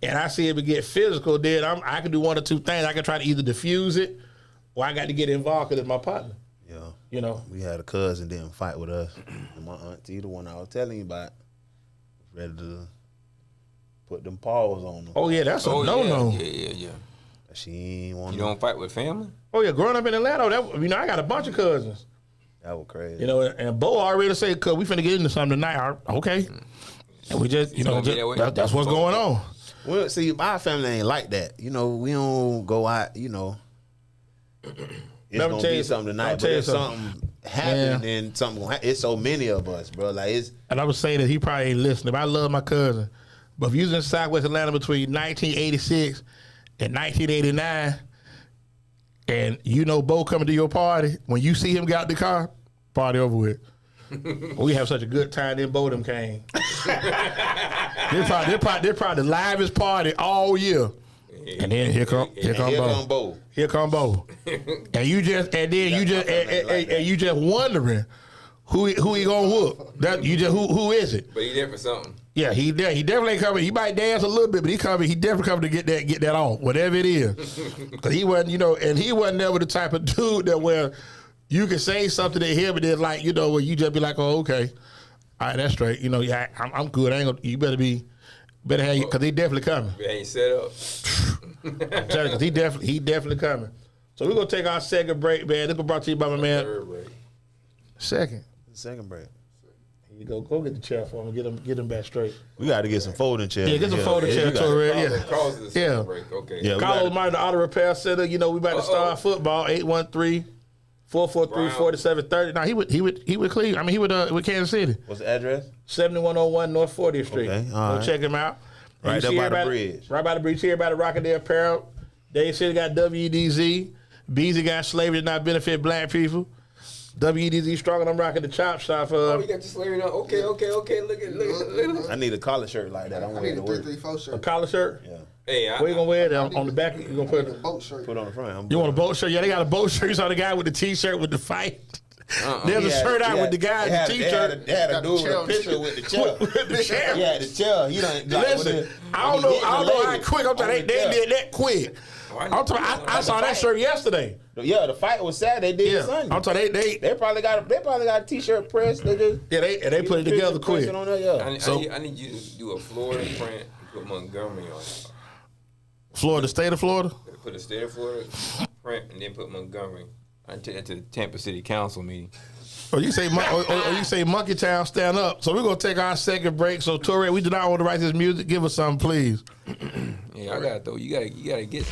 and I see it get physical, then I can do one or two things. I can try to either diffuse it or I got to get involved because it's my partner. Yeah. We had a cousin didn't fight with us. And my auntie, the one I was telling you about, was ready to put them paws on them. Oh, yeah, that's a no-no. Yeah. She ain't want You don't fight with family? Oh, yeah, growing up in Atlanta, I got a bunch of cousins. That was crazy. And Bo already said, cuz we finna get into something tonight. Okay. And we just, that's what's going on. Well, see, my family ain't like that. We don't go out, It's gonna be something tonight, but if something happen, then something gonna happen. It's so many of us, bro. Like it's. And I was saying that he probably ain't listening, but I love my cousin. But if you was in Southwest Atlanta between 1986 and 1989, and Bo coming to your party, when you see him get out the car, party over with. We have such a good time. Then Bo them came. They're probably the livest party all year. And then here come Bo. Here come Bo. And you just wondering who he gonna whoop. That you just who is it? But he there for something. Yeah, he definitely coming. He might dance a little bit, but he definitely coming to get that off, whatever it is. Cause he wasn't, and he wasn't never the type of dude that where you can say something to him and then where you just be like, oh, okay. All right, that's straight. Yeah, I'm good. I ain't gonna, you better have you, cause he definitely coming. We ain't set up. I'm telling you, cause he definitely coming. So we're gonna take our second break, man. This was brought to you by my man. Third break. Second break. Here you go. Go get the chair for him. Get him back straight. We got to get some folding chairs. Yeah, get some folding chairs to her. Yeah. Second break. Okay. Yeah, Carlos Martin, the Auto Repair Center. We about to start football. 813-443-4730. No, he would Cleveland. I mean, he would with Kansas City. What's the address? 7101 North 40th Street. Okay, Go check him out. Right there by the bridge. Right by the bridge here, by the Rockadale Apparel. Dade City got WEDZ. BZ got slavery did not benefit black people. WEDZ strong and I'm rocking the chop shop. You got your slavery on. Okay. Look at. I need a collar shirt like that. I'm wearing the work. 334 shirt. A collar shirt? Yeah. Hey, Where you gonna wear it? On the back? You gonna put a boat shirt. Put on the front. You want a boat shirt? Yeah, they got a boat shirt. You saw the guy with the T-shirt with the fight. There's a shirt out with the guy in the T-shirt. They had a dude with a picture with the chair. With the chair. Yeah, the chair. He done. Listen, I don't know how quick. I'm talking. They did that quick. I'm talking. I saw that shirt yesterday. Yeah, the fight was Saturday. They did it Sunday. I'm talking. They probably got a T-shirt press. They just they put it together quick. On there, yeah. I need you to do a Florida print and put Montgomery on it. Florida, state of Florida. Put a state of Florida print and then put Montgomery. I take that to the Tampa City Council meeting. Or you say Monkey Town, stand up. So we're gonna take our second break. So Torre, we do not want to write this music. Give us something, please. Yeah, I got it though. You gotta get.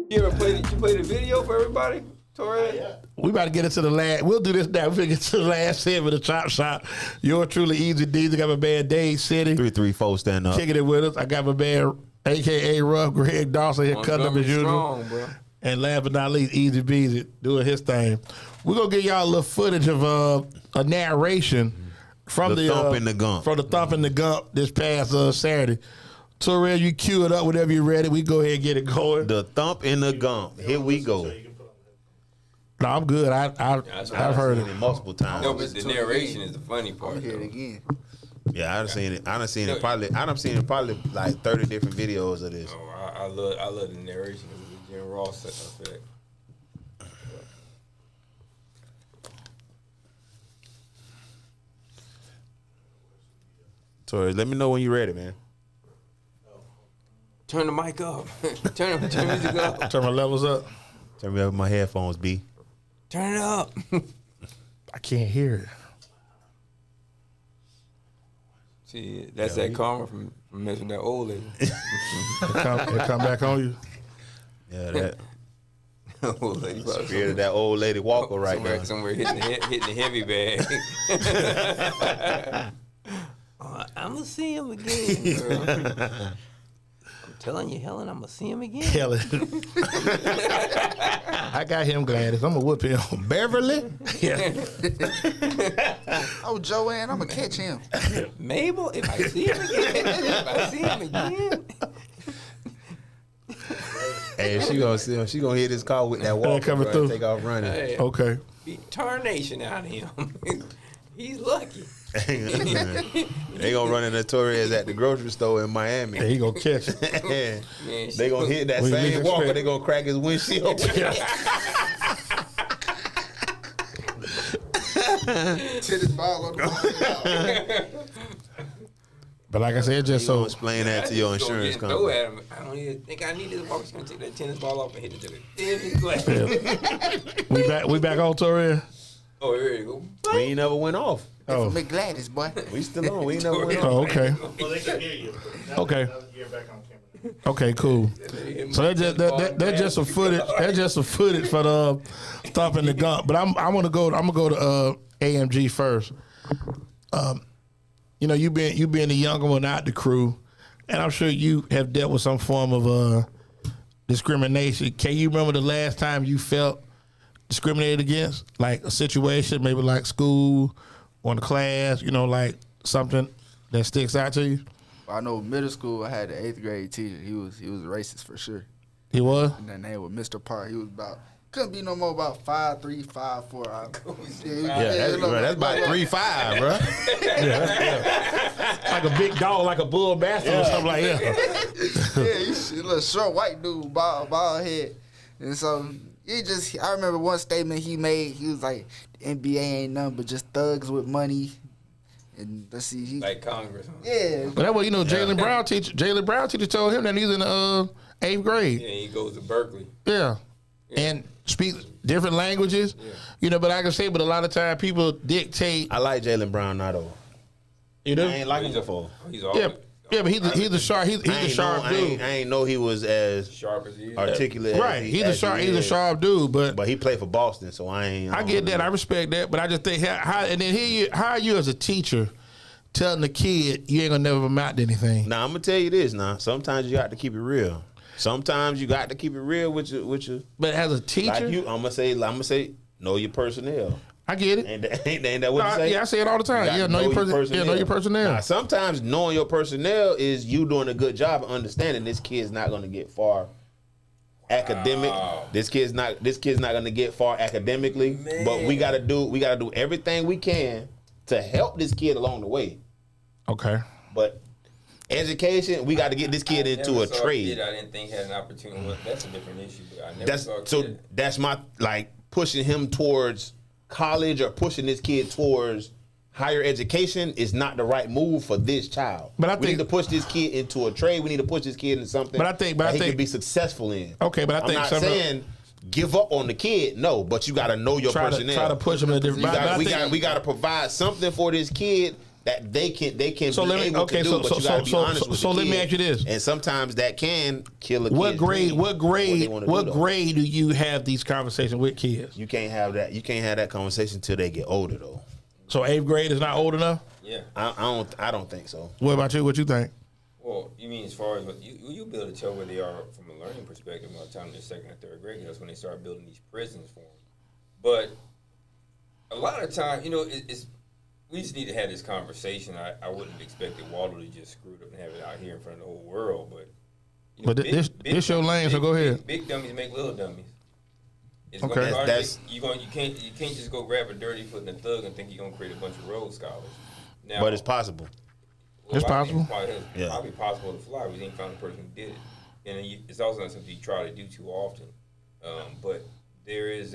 You ever played? Did you play the video for everybody, Torres? Yeah. We about to get into the last. We'll do this now. We're going to get to the last segment of the Chop Shop. Yours truly, EZDZ. I got my man Dade City. 334 stand up. Kicking it with us. I got my man, a.k.a. Ruff, Greg Dawson here cutting up as usual. Strong, bro. And last but not least, EZBZ doing his thing. We're going to give y'all a little footage of a narration from The thump in the gump. From the thump in the gump this past Saturday. Terrell, you cue it up whenever you're ready. We go ahead and get it going. The thump in the gump. Here we go. No, I'm good. I've heard it. Multiple times. No, but the narration is the funny part. I'm here though. again. Yeah, I've seen it. I done seen it probably like 30 different videos of this. Oh, I love the narration of the Jim Ross effect. Torres, let me know when you're ready, man. Turn the mic up. Turn the music up. Turn my levels up. Turn me up with my headphones, B. Turn it up. I can't hear it. See, that's that karma from messing with that old lady. It come back on you. Yeah, that Old lady probably spirit of that old lady walker right somewhere, now. somewhere hitting the heavy bag. I'm gonna see him again, girl. I'm telling you, Helen, I'm gonna see him again. Helen. I got him, Gladys. I'm gonna whoop him. Beverly? Yeah. Oh, Joanne, I'm gonna catch him. Mabel, if I see him again, Hey, she gonna hit his car with that walker coming bro, through. and take off running. Hey, Okay. be tarnation out of him. He's lucky. They gonna run into Torres at the grocery store in Miami. Yeah, he gonna catch it. Man, They gonna hit that We same least walker. expect- They gonna crack his windshield. Tennis ball on the ball. But like I said, just So so explain that to your insurance Throw company. at him. I don't even think I need this walker. Just gonna take that tennis ball off and hit it to the glass. we back on Torres. Oh, here you go. We ain't never went off. Oh. Make Gladys, boy. We still on. We ain't never went off. Oh, okay. Well, they can hear you. Now Okay. Now that you're back on camera. Okay, cool. So that's just some footage. That's just some footage for the thumping the gump. But I'm gonna go to AMG first. You know, you being the younger one out the crew, and I'm sure you have dealt with some form of discrimination. Can you remember the last time you felt discriminated against, like a situation, maybe like school or in the class? You know, like something that sticks out to you. I know middle school, I had an 8th grade teacher. He was racist for sure. He was. And that name was Mr. Park. He was couldn't be no more about 5'3", 5'4". That's about 3'5", bro. Like a big dog, like a bull mastiff or something like that. Yeah, he's a little short white dude, bald head. And so I remember one statement he made. He was like, the NBA ain't nothing but just thugs with money. And let's see, Like Congress. Huh? yeah. But that's what Jalen Brown teacher told him that he's in the 8th grade. Yeah, he goes to Berkeley. Yeah. And speaks different languages. Yeah. You know, but I can say, but a lot of times people dictate. I like Jalen Brown now though. You know? I ain't like him before. He's Yeah, always yeah, but he's a sharp dude. I ain't know he was as sharp as he is. articulate. Right. He's a sharp dude, but he played for Boston, so I get that. I respect that, but I just think how are you as a teacher telling the kid you ain't gonna never amount to anything? Now I'm gonna tell you this. Now sometimes you got to keep it real. Sometimes you got to keep it real with your. But as a teacher, Like I'm gonna say, know your personnel. I get it. Ain't that what you say? Yeah, I say it all the time. You gotta Yeah, know your personnel. Yeah, know your personnel. Now, sometimes knowing your personnel is you doing a good job of understanding this kid's not gonna get far academic. This kid's not gonna get far academically. Man. But we gotta do everything we can to help this kid along the way. Okay. But education, we got to get this kid into never a saw trade. Kid I didn't think had an opportunity. Well, that's a different issue. But I never saw a kid. That's my pushing him towards college or pushing this kid towards higher education is not the right move for this child. But we need to push this kid into a trade. We need to push this kid into something But I think he can be successful in. Okay, but I think I'm not saying give up on the kid. No, but you got to know your personnel. Try to push him in a different. We got to provide something for this kid that they can So be let me able to do, but you gotta be honest with so the let me kid. ask you this. And sometimes that can kill a kid. What grade do you have these conversations with kids? You can't have that. You can't have that conversation till they get older though. So 8th grade is not old enough? Yeah. I don't think so. What about you? What you think? Well, you mean as far as what you'll be able to tell where they are from a learning perspective by the time they're 2nd or 3rd grade. That's when they start building these prisons for them. But a lot of time, you know, we just need to have this conversation. I wouldn't have expected Waldo to just screw it up and have it out here in front of the whole world. But you know, this your lane, so go ahead. Big dummies make little dummies. It's Okay. gonna be hard That's- you can't just go grab a dirty foot in a thug and think you're gonna create a bunch of road scholars. Now, But it's possible. It's possible. It's probably possible to fly. We ain't found the person who did it, and it's also not something you try to do too often. But there is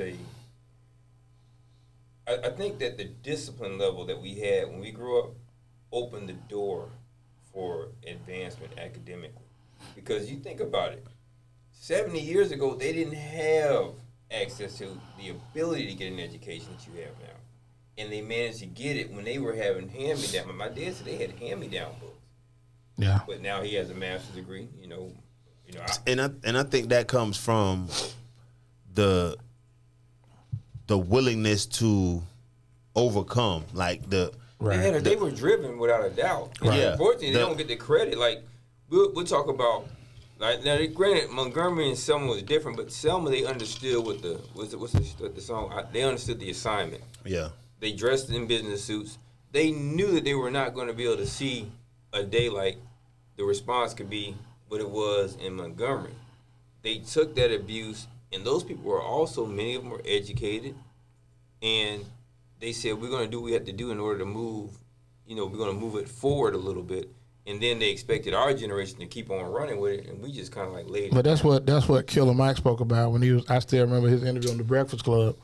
I think that the discipline level that we had when we grew up opened the door for advancement academically. Because you think about it, 70 years ago they didn't have access to the ability to get an education that you have now. And they managed to get it when they were having hand-me-down. My dad said they had hand-me-down books. Yeah. But now he has a master's degree, And I think that comes from the willingness to overcome, like they were driven without a doubt. Right. Yeah. Unfortunately, they The- don't get the credit. Like we'll talk about. Like now, granted, Montgomery and Selma was different, but Selma they understood what the song. They understood the assignment. Yeah. They dressed in business suits. They knew that they were not going to be able to see a day like the response could be what it was in Montgomery. They took that abuse, and those people were also, many of them were educated, and they said, we're going to do what we have to do in order to move, we're going to move it forward a little bit. And then they expected our generation to keep on running with it, and we just kind of like laid it But down. that's what Killer Mike spoke about when he was. I still remember his interview on the Breakfast Club,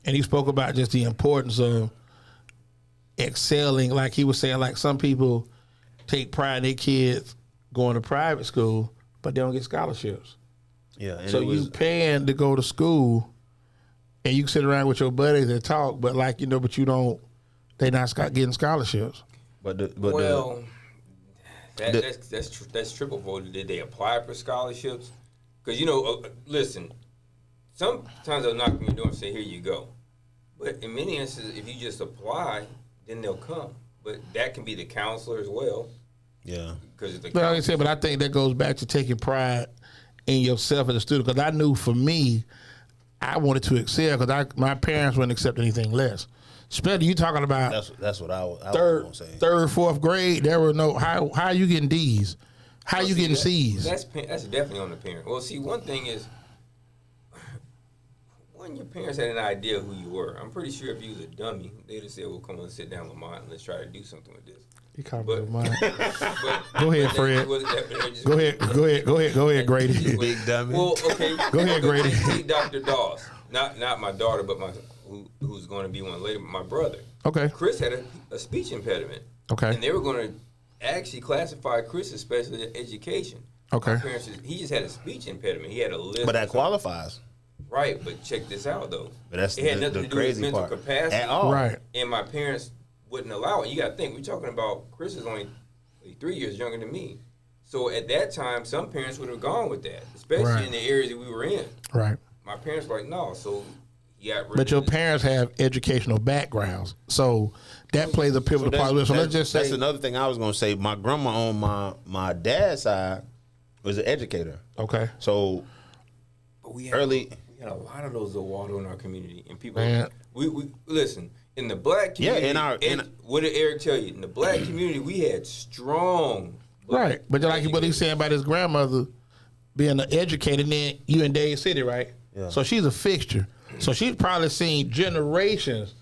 and he spoke about just the importance of excelling. Like he was saying, like some people take pride in their kids going to private school, but they don't get scholarships. Yeah. And So you paying to go to school, and you can sit around with your buddies and talk, but but you don't. They not getting scholarships. That's triple voted. Did they apply for scholarships? Because listen, sometimes they'll knock on your door and say, "Here you go," but in many instances, if you just apply, then they'll come. But that can be the counselor as well. Yeah. Because But like I said, but I think that goes back to taking pride in yourself as a student. Because I knew for me, I wanted to excel because my parents wouldn't accept anything less. Especially you talking about That's what I was gonna say. third, 4th grade. There were no how are you getting D's? How you getting C's? That's definitely on the parent. Well, see, one thing is, when your parents had an idea of who you were, I'm pretty sure if you was a dummy, they'd have said, "Well, come on, sit down, Lamont, and let's try to do something with this." You caught me with mine. But Go ahead, Fred. Go ahead, Grady. Big dummy. Well, okay. Go ahead, Grady. See, Dr. Doss, not my daughter, but who's going to be one later, but my brother. Okay. Chris had a speech impediment. Okay. And they were going to actually classify Chris as special education. Okay. My parents, he just had a speech impediment. He had a list. But that qualifies. Right, but check this out though. But that's it had nothing the to do with his crazy mental part. capacity At all. Right. And my parents wouldn't allow it. You got to think, we're talking about Chris is only 3 years younger than me. So at that time, some parents would have gone with that, especially Right. in the areas that we were in. Right. My parents were like, no. So he got rid But of your it. parents have educational backgrounds, so that plays a pivotal part. So let's just say that's another thing I was gonna say. My grandma on my dad's side was an educator. okay. So But we had a lot of those Waldo in our community, and people. Man. We listen in the black community. What did Eric tell you? In the black community, we had strong. Right, but like what he's saying about his grandmother being an educator, and then you in Dade City, right? Yeah. So she's a fixture. So she's probably seen generations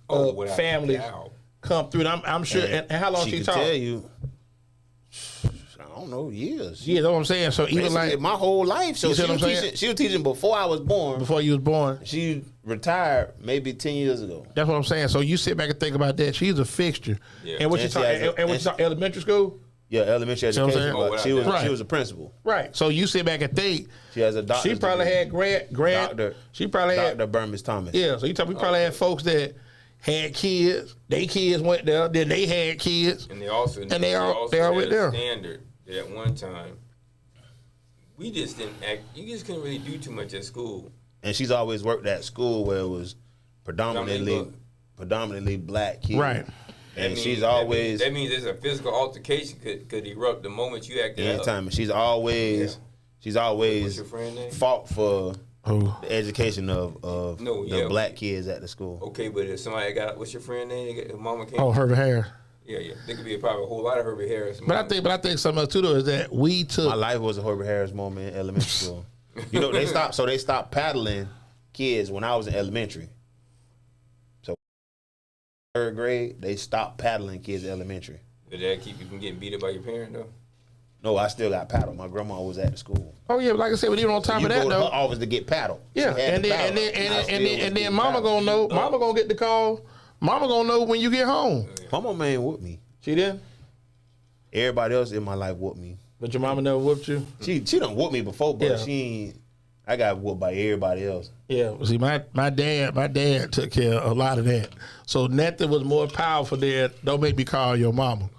of without families doubt. come through. And I'm sure. And how long she could taught? tell you. I don't know, years. Yeah, that's what I'm saying. So even Basically, like my whole life. So You see she what was I'm saying? teaching. She was teaching before I was born. before you was born. She retired maybe 10 years ago. That's what I'm saying. So you sit back and think about that. She's a fixture. Yeah. And what you And she talk? has a- And what you talk? Elementary school. Yeah, elementary See what I'm education. saying? But Oh, she right. was a principal. Right. So you sit back and think. She has a doctor. She probably had grant. Doctor. She probably had. Dr. Burmis Thomas. Yeah. So we probably had folks that had kids. They kids went there. Then they had kids. And they also they all went there. Standard that at one time we just didn't act. You just couldn't really do too much at school. And she's always worked at school where it was predominantly black kids. Right. And she's always that means there's a physical altercation could erupt the moment you act out. anytime. She's always What's your friend name? fought for Oh. the education of the black kids at the school. Okay, but if somebody got what's your friend name? If mama came. Oh, Herbert Harris. Yeah. There could be probably a whole lot of Herbert Harris. But I think something else too though is that we took. My life was a Herbert Harris moment in elementary school. You know, they stopped paddling kids when I was in elementary. So third grade, they stopped paddling kids in elementary. Did that keep you from getting beat up by your parent though? No, I still got paddled. My grandma was at the school. Oh yeah, like I said, but even on top You of that go to though. her office to get paddled. Yeah, and then mama gonna know. Mama gonna get the call. Mama gonna know when you get home. My mama ain't with me. She did, Everybody else in my life whooped me. but your mama never whooped you. She done whooped me before, but Yeah. she ain't. I got whooped by everybody else. Yeah, see, my dad took care of a lot of that. So nothing was more powerful there. Don't make me call your mama.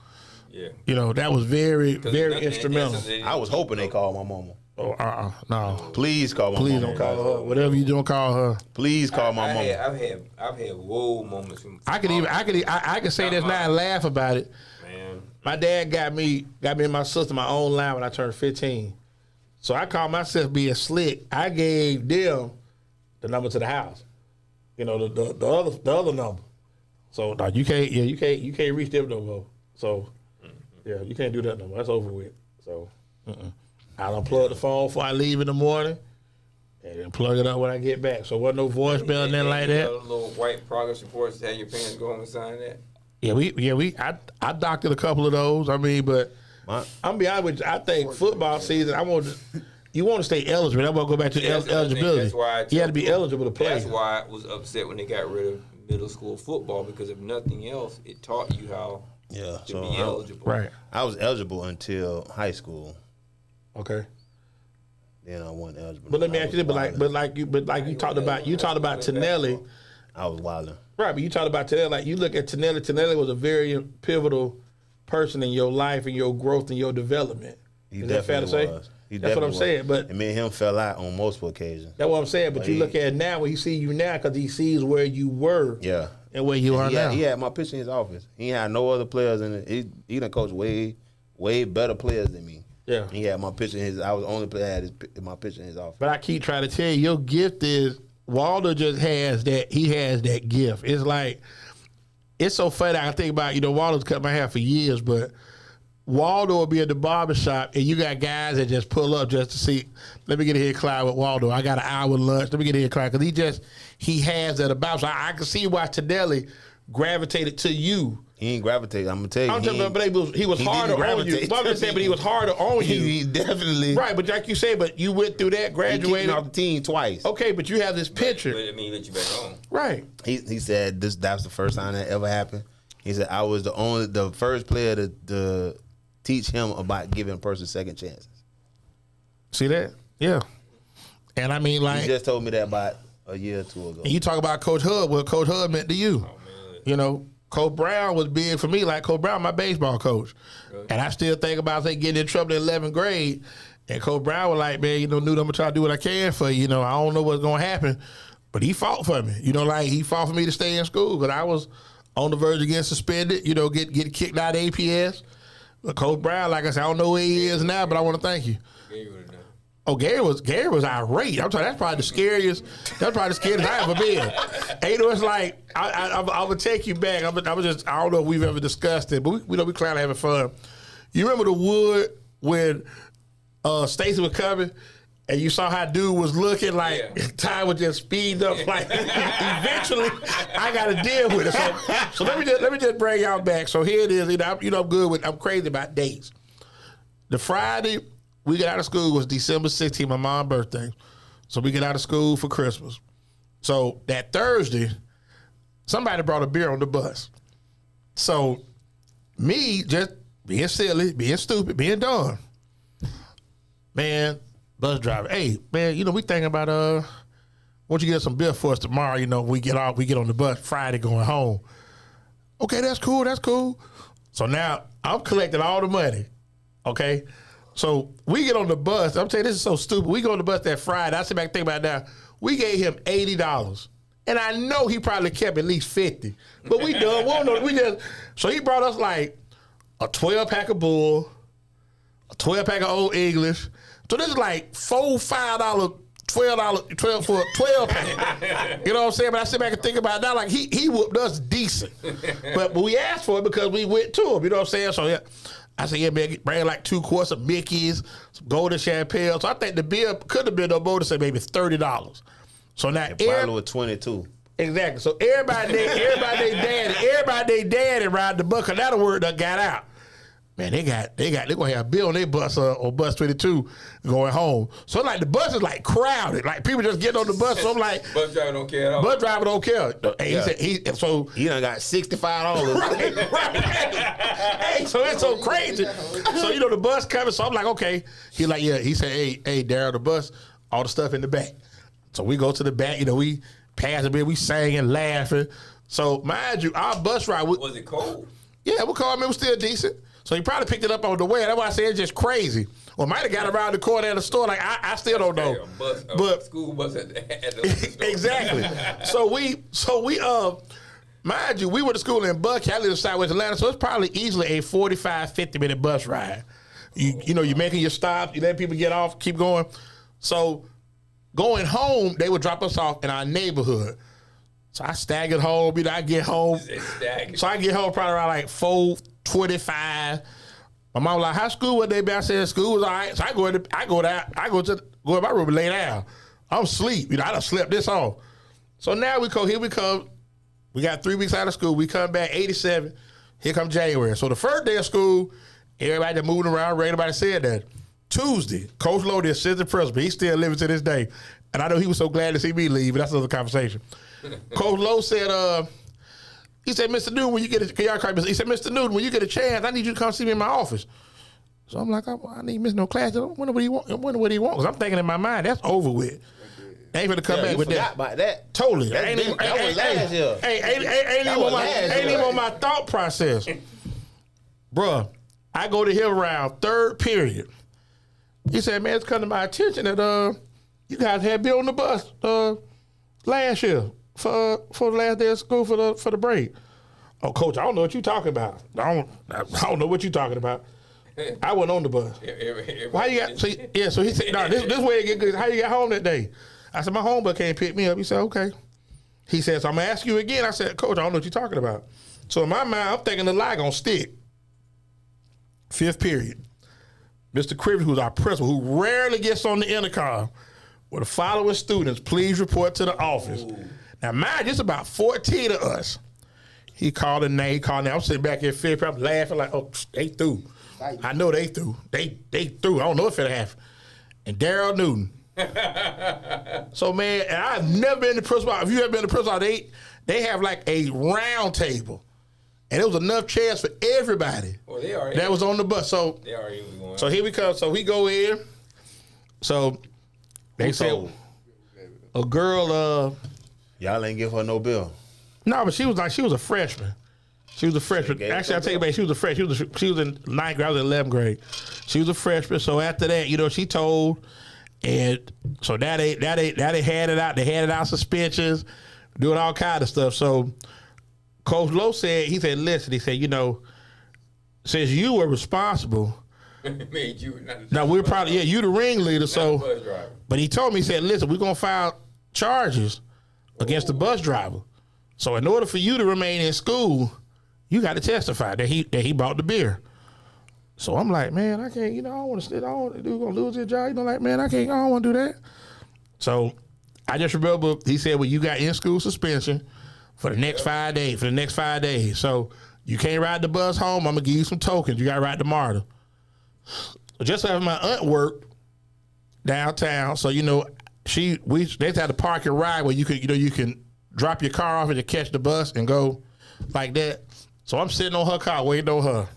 Yeah. You know that was very instrumental. I was hoping they called my mama. Oh, no. Please call my Please mama. don't call her. Whatever you don't call her. Please call my mama. I've had whoa moments. From I could say this now and laugh about it. Man. My dad got me and my sister my own line when I turned 15. So I called myself being slick. I gave them the number to the house. You know, the other number. So no, you can't reach them no more. So yeah, you can't do that no more. That's over with. So I don't plug the phone before I leave in the morning, and then plug it up when I get back. So wasn't no voicemail and nothing like that. Little white progress reports that your parents go home and sign that. Yeah, I doctored a couple of those. I mean, but I'm gonna be honest with you. I think football season, you want to stay eligible. I'm gonna go back to eligibility. That's why you had to be eligible to play. That's why I was upset when they got rid of middle school football, because if nothing else, it taught you how to be eligible. Right. I was eligible until high school. Okay. Then I wasn't eligible. But let me ask you this: but like you talked about Tinelli. I was wilding. Right, but you talked about Tinelli. Like you look at Tinelli. Tinelli was a very pivotal person in your life and your growth and your development. Is that fair to say? That's what I'm saying. But and me and him fell out on multiple occasions. That's what I'm saying. But you look at it now, when he see you now, because he sees where you were. Yeah. And where you are now. He had my picture in his office. He had no other players in it. He done coached way better players than me. Yeah. He had my picture in his. I was the only player that had my picture in his office. But I keep trying to tell you, your gift is Waldo just has that. He has that gift. It's like it's so funny. I think about Waldo's cut my hair for years, but Waldo will be at the barbershop and you got guys that just pull up just to see. Let me get here, Clyde, with Waldo. I got an hour lunch. Let me get here, Clyde, because he has that about. So I can see why Tinelli gravitated to you. He ain't gravitated. I'm gonna tell you. I'm telling you, but he was harder on you. But I'm saying, but he was harder on you. He definitely right. But like you say, but you went through that, graduated. He kicked me off the team twice. Okay, but you have this picture. But I mean, let you back home. Right. He said that's the first time that ever happened. He said I was the first player to teach him about giving a person second chances. See that? Yeah. And I mean, like he just told me that about a year or two ago. And you talk about Coach Hud, what Coach Hud meant to you. Oh, man. Coach Brown was big for me. Like Coach Brown, my baseball coach. Good. And I still think about getting in trouble in 11th grade. And Coach Brown was like, man, Newt, I'm going to try to do what I can for you. I don't know what's going to happen. But he fought for me. He fought for me to stay in school because I was on the verge of getting suspended, get kicked out of APS. But Coach Brown, like I said, I don't know where he is now, but I want to thank you. Oh, Gary was irate. I'm talking. That's probably the scariest. That's probably the scariest I ever been. And it's like I would take you back. I don't know if we've ever discussed it, but we kind of having fun. You remember the wood when Stacey was coming, and you saw how dude was looking like time was just speeding up. Like eventually, I got to deal with it. So let me just bring y'all back. So here it is. I'm good with. I'm crazy about dates. The Friday we got out of school was December 16th, my mom's birthday. So we get out of school for Christmas. So that Thursday, somebody brought a beer on the bus. So me just being silly, being stupid, being dumb. Man, bus driver, hey, man, we thinking about want why don't you get some beer for us tomorrow? You know, we get on the bus Friday going home. Okay, that's cool. So now I'm collecting all the money. Okay, so we get on the bus. I'm telling you, this is so stupid. We go on the bus that Friday. I sit back and think about it now. We gave him $80. And I know he probably kept at least 50. But we done. So he brought us like a 12-pack of Bull, a 12-pack of Old English. So this is like $5, $12 for a 12-pack. You know what I'm saying? But I sit back and think about it now, like he whooped us decent. But we asked for it because we went to him. You know what I'm saying? So yeah, I said, yeah, man, bring like 2 quarts of Mickey's, some golden champagne. So I think the bill could have been no more than say maybe $30. So now probably with 22. Exactly. So everybody they daddy ride the bus, cause that'll word that got out. Man, they gonna have a bill on their bus on bus 22 going home. So like the bus is like crowded. Like people just getting on the bus. So I'm like, bus driver don't care at all. Bus driver don't care. Hey, Yeah. he done got $65. right. Hey, so it's so crazy. So you know the bus coming. So I'm like, okay. He like, yeah. He said, hey, Daryl, the bus, all the stuff in the back. So we go to the back. You know, we pass a bit. We singing, laughing. So mind you, our bus ride was it cold? Yeah, we called him. It was still decent. So he probably picked it up on the way. That's why I said it's just crazy. Or might have got around the corner of the store. Like I still don't know. But school bus at the store. Exactly. So we mind you, we went to school in Buckhead. I live in Southwest Atlanta, so it's probably easily a 45, 50-minute bus ride. You know, you're making your stop, you let people get off, keep going. So going home, they would drop us off in our neighborhood. So I staggered home. You know, I get home. So I get home probably around like 4:25. My mom was like, "How school was they be?" I said, "School was all right." So I go in my room and lay down. I'm asleep. You know, I done slept this off. So now here we come. We got 3 weeks out of school. We come back 87. Here come January. So the first day of school, everybody moving around. Everybody said that. Tuesday, Coach Lowe, the assistant principal, he's still living to this day. And I know he was so glad to see me leave, but that's another conversation. Coach Lowe said, he said, Mr. Newton, when you get he said, Mr. Newton, when you get a chance, I need you to come see me in my office. So I'm like, I need miss no class. I wonder what he want. Because I'm thinking in my mind, that's over with. I ain't gonna come back with that. About that. Totally. That was last year. Ain't even on my thought process. Bruh, I go to him around third period. He said, man, it's come to my attention that you guys had been on the bus last year for the last day of school for the break. Oh, Coach, I don't know what you're talking about. I don't know what you're talking about. I wasn't on the bus. Why you got? So he said, no, this way it get good. How you got home that day? I said, my homeboy can't pick me up. He said, okay. He said, so I'm gonna ask you again. I said, Coach, I don't know what you're talking about. So in my mind, I'm thinking the lie gonna stick. 5th period. Mr. Cribbs, who's our principal, who rarely gets on the intercom, with the following students, please report to the office. Ooh. Now, mind you, it's about 14 of us. He called a name, I'm sitting back here, 5th period, I'm laughing like, oh, they through. I know they through. They through. I don't know if it'll happen. And Daryl Newton. So, man, and I've never been to principal. If you ever been to principal, they have like a round table. And there was enough chairs for everybody that was on the bus. So, so here we come. So we go in. So they said a girl. Y'all ain't give her no bill. No, but she was a freshman. She was a freshman. Actually, I'll tell you about it. She was a freshman. She was in 9th grade. I was in 11th grade. She was a freshman. So after that, you know, she told, and so now they had it out. They handed out suspensions, doing all kind of stuff. So Coach Lowe said, listen, he said, you know, since you were responsible, made you now we're probably you the ringleader. So, but he told me, he said, listen, we're gonna file charges against the bus driver. So in order for you to remain in school, you got to testify that he bought the beer. So I'm like, man, I can't, you know, I don't want to sit. I don't want to do gonna lose his job. You know, like, man, I don't want to do that. So I just remember he said, well, you got in school suspension for the next 5 days. So you can't ride the bus home. I'm gonna give you some tokens. You got to ride the MARTA. So just having my aunt work downtown, so you know, they had a park and ride where you can drop your car off and you catch the bus and go like that. So I'm sitting on her car waiting on her.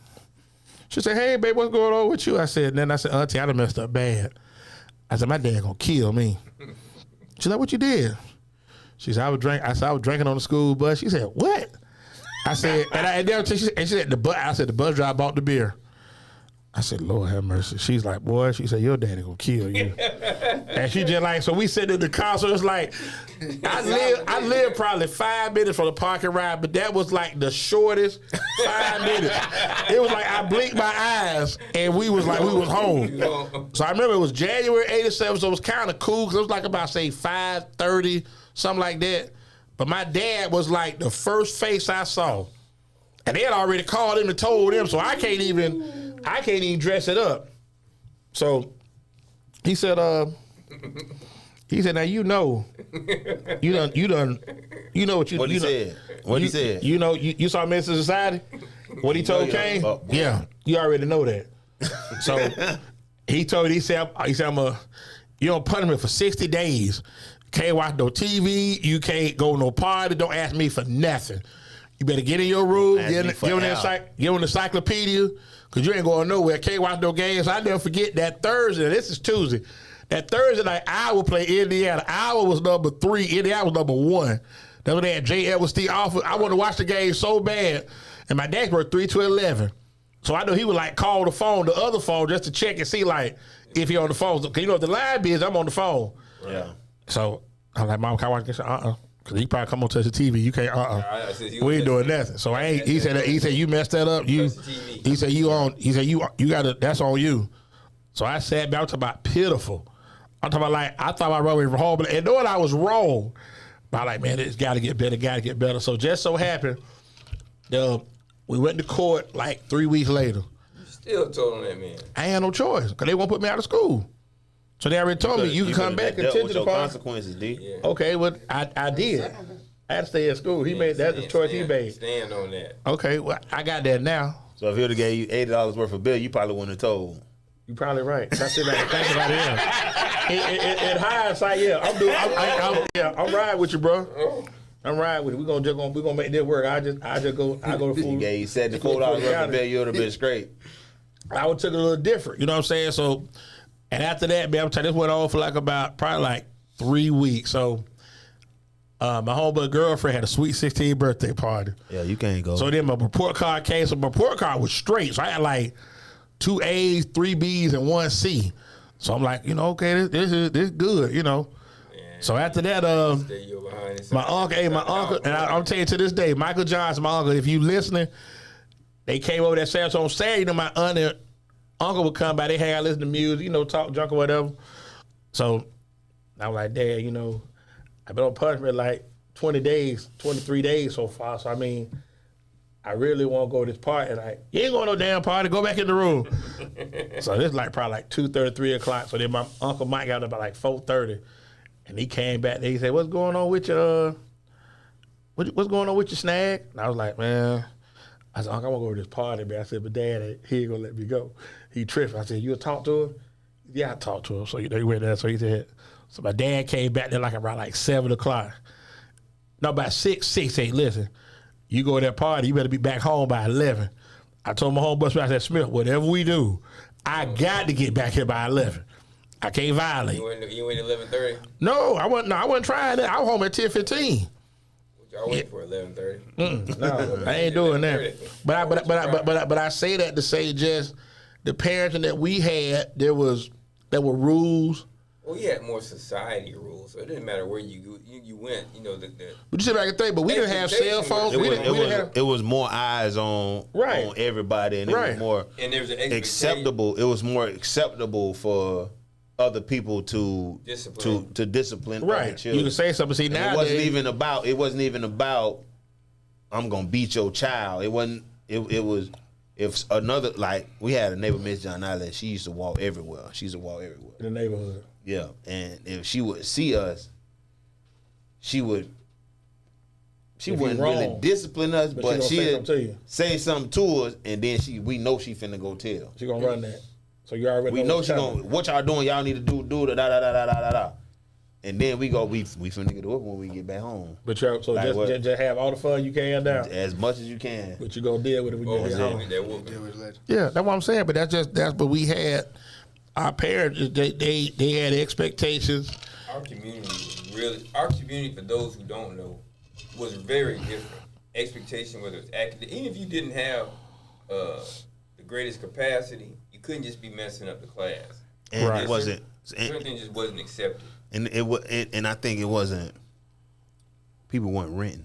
She said, hey, babe, what's going on with you? I said, Auntie, I done messed up bad. I said, my dad gonna kill me. She's like, what you did? She said, I said, I was drinking on the school bus. She said, what? I said, she said, I said, the bus driver bought the beer. I said, Lord have mercy. She's like, boy, she said, your daddy gonna kill you. And she just like, so we sitting in the car, so it's like, I lived probably 5 minutes from the parking ride, but that was like the shortest 5 minutes. It was like I blinked my eyes and we was home. So I remember it was January 87, so it was kind of cool, because it was like about, say, 5:30, something like that. But my dad was like the first face I saw. And they had already called him and told him, so I can't even dress it up. So he said, now you know what you What he said? What he said? You know, you saw Men's Society? What he told Kane? Yeah, you already know that. So he said, you don't punish me for 60 days. Can't watch no TV. You can't go no party. Don't ask me for nothing. You better get in your room, give him the encyclopedia, because you ain't going nowhere. Can't watch no games. I never forget that Thursday. This is Tuesday. That Thursday night, Iowa played Indiana. Iowa was number 3. Indiana was number 1. That's when they had J. Edwards Steve offer. I wanted to watch the game so bad. And my dad worked 3 to 11. So I know he would like call the other phone, just to check and see like if he on the phone. Because you know if the line is, I'm on the phone. Yeah. So I'm like, Mom, can I watch this? Cause he probably come on touch the TV. You can't. We ain't doing nothing. So I ain't. He said you messed that up. He said you gotta. That's on you. So I sat back. I'm talking about pitiful. I'm talking about like I thought I wrote it from home, and knowing I was wrong. But I'm like, man, it's got to get better. Got to get better. So just so happened, we went to court like 3 weeks later. You still told him that, man. I ain't had no choice because they won't put me out of school. So they already told me you can come back and tend to the consequences, D. Yeah. Okay, well, I did. I had to stay at school. He made that the choice he made. Stand on that. Okay, well, I got that now. So if he would have gave you $80 worth of bill, you probably wouldn't have told. You're probably right. That's it. Like, think about it. In hindsight, yeah, I'm riding with you, bro. I'm riding with you. We're gonna make this work. I go to food. He gave you $74 worth of bill, you would have been straight. I would took it a little different. You know what I'm saying? So. And after that, man, I'm telling you, this went on for probably like 3 weeks. So my homeboy girlfriend had a sweet 16th birthday party. Yeah, you can't go. So then my report card came. So my report card was straight. So I had like 2 A's, 3 B's, and 1 C. So I'm like, okay, this is good, Man. So after that, my uncle, and I'm telling you to this day, Michael Johnson, my uncle, if you listening, they came over that Saturday. So on Saturday, my aunt and uncle would come by, they hang out, listen to music, talk junk or whatever. So I was like, Dad, I've been on punishment like 23 days so far. So I mean, I really want to go to this party. And you ain't going to no damn party, go back in the room. So this is probably like 2:30, 3 o'clock. So then my Uncle Mike got up about like 4:30. And he came back and he said, what's going on with your, what's going on with your snag? And I was like, man, I said, Uncle, I want to go to this party, man. I said, but Dad, he ain't going to let me go. He tripped. I said, you talk to him? Yeah, I talked to him. So he went there. So he said, so my dad came back there around like 7 o'clock. No, about 6:08. Listen, you go to that party, you better be back home by 11. I told my homeboy, I said, Smith, whatever we do, I got to get back here by 11. I can't violate. You went 11:30? No, I wasn't trying that. I was home at 10:15. Y'all waiting for 11:30? No, I ain't doing that. But I say that to say just the parenting that we had, there were rules. Well, you had more society rules, so it didn't matter where you went. But you sit back and think, but we didn't have cell phones. It was more eyes on everybody, and it was more acceptable. It was more acceptable for other people to discipline other children. You can say something. See, now it wasn't even about I'm gonna beat your child. It wasn't. It was if another, like, we had a neighbor, Miss John Island. She used to walk everywhere. She used to walk everywhere in the neighborhood. Yeah, and if she would see us, she wouldn't really discipline us, but she'd say something to us, and then we know she finna go tell. She gonna run that. So you already we know she gonna, what y'all doing? Y'all need to do da da da da da da. And then we finna get up when we get back home. But just have all the fun you can down. As much as you can. But you gonna deal with it when you get home. Yeah, that's what I'm saying. But that's what we had. Our parents, they had expectations. Our community was really, our community, for those who don't know, was very different. Expectation, whether it's academic, even if you didn't have the greatest capacity, you couldn't just be messing up the class. And Right. it wasn't. Certain things just wasn't accepted. And and I think it wasn't. People weren't renting.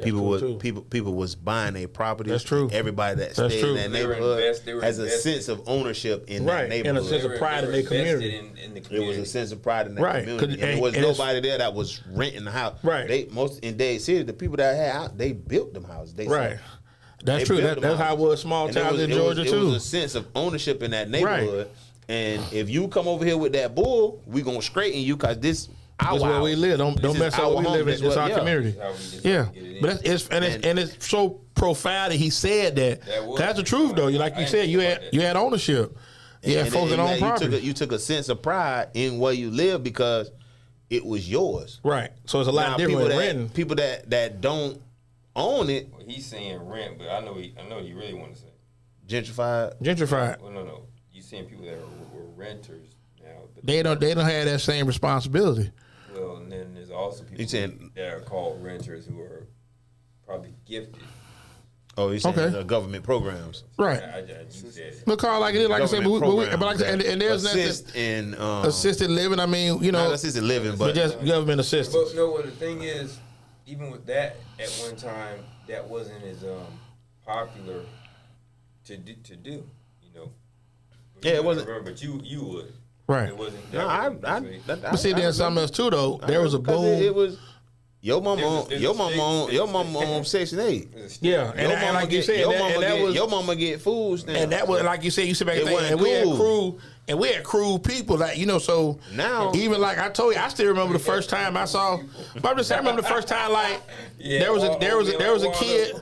People was buying a property. That's true. Everybody that That's stayed true. in that They were neighborhood they were has a invested. sense of ownership in Right, that in a neighborhood. sense of pride in their community. In the It community. was a sense of pride in that Right, community. 'cause- And there was and it's- nobody there that was renting the house. Right. They most in Dade City, the people that had house, they built them houses. They Right. said- That's they true. built them That's how it houses. was small And there towns was- in it was- Georgia It too. was a sense of ownership in that neighborhood. And if you come over here with that bull, we gonna straighten you because this our That's where house. we live. Don't This is mess up our where we home. live. This It's what- our yeah. community. How we just Yeah, get it in. but it's so profound that he said that. That was- That's the truth, though. Like you I said, ain't you think had about that. you had ownership. You had And folks that own you property. you took a sense of pride in where you live because it was yours. Right. So it's a lot Now, different people than that renting. people that don't own it, Well, he's saying rent, but I know what you really want to say. gentrified. Gentrified. Well, no. You seeing people that were renters now. But They don't have that same responsibility. Well, and then there's also people saying- that are called renters who are probably gifted. Oh, you saying Okay. Government programs. Right. I you said it. Look, Carl, like it is, like I said, Government but like I said, and there's assist nothing in assisted living. I mean, you know, not assisted living, but but just government assistance. But no, well, the thing is, even with that, at one time, that wasn't as popular to do. You know. Yeah, it wasn't- Remember, but you would. Right. It wasn't. no, But see, there's something else too, though. There was a because boom. It was your mama, There's a your mama, stick- your mama on Section 8. Yeah, and like you said, your and mama that get was your mama get food stamps. and that was like you said. You sit back It and think, wasn't and we had cool. cruel people that So Now- even like I told you, I still remember the first time I saw. But I'm just saying, I remember the first time like Yeah, there was a Waldo. kid.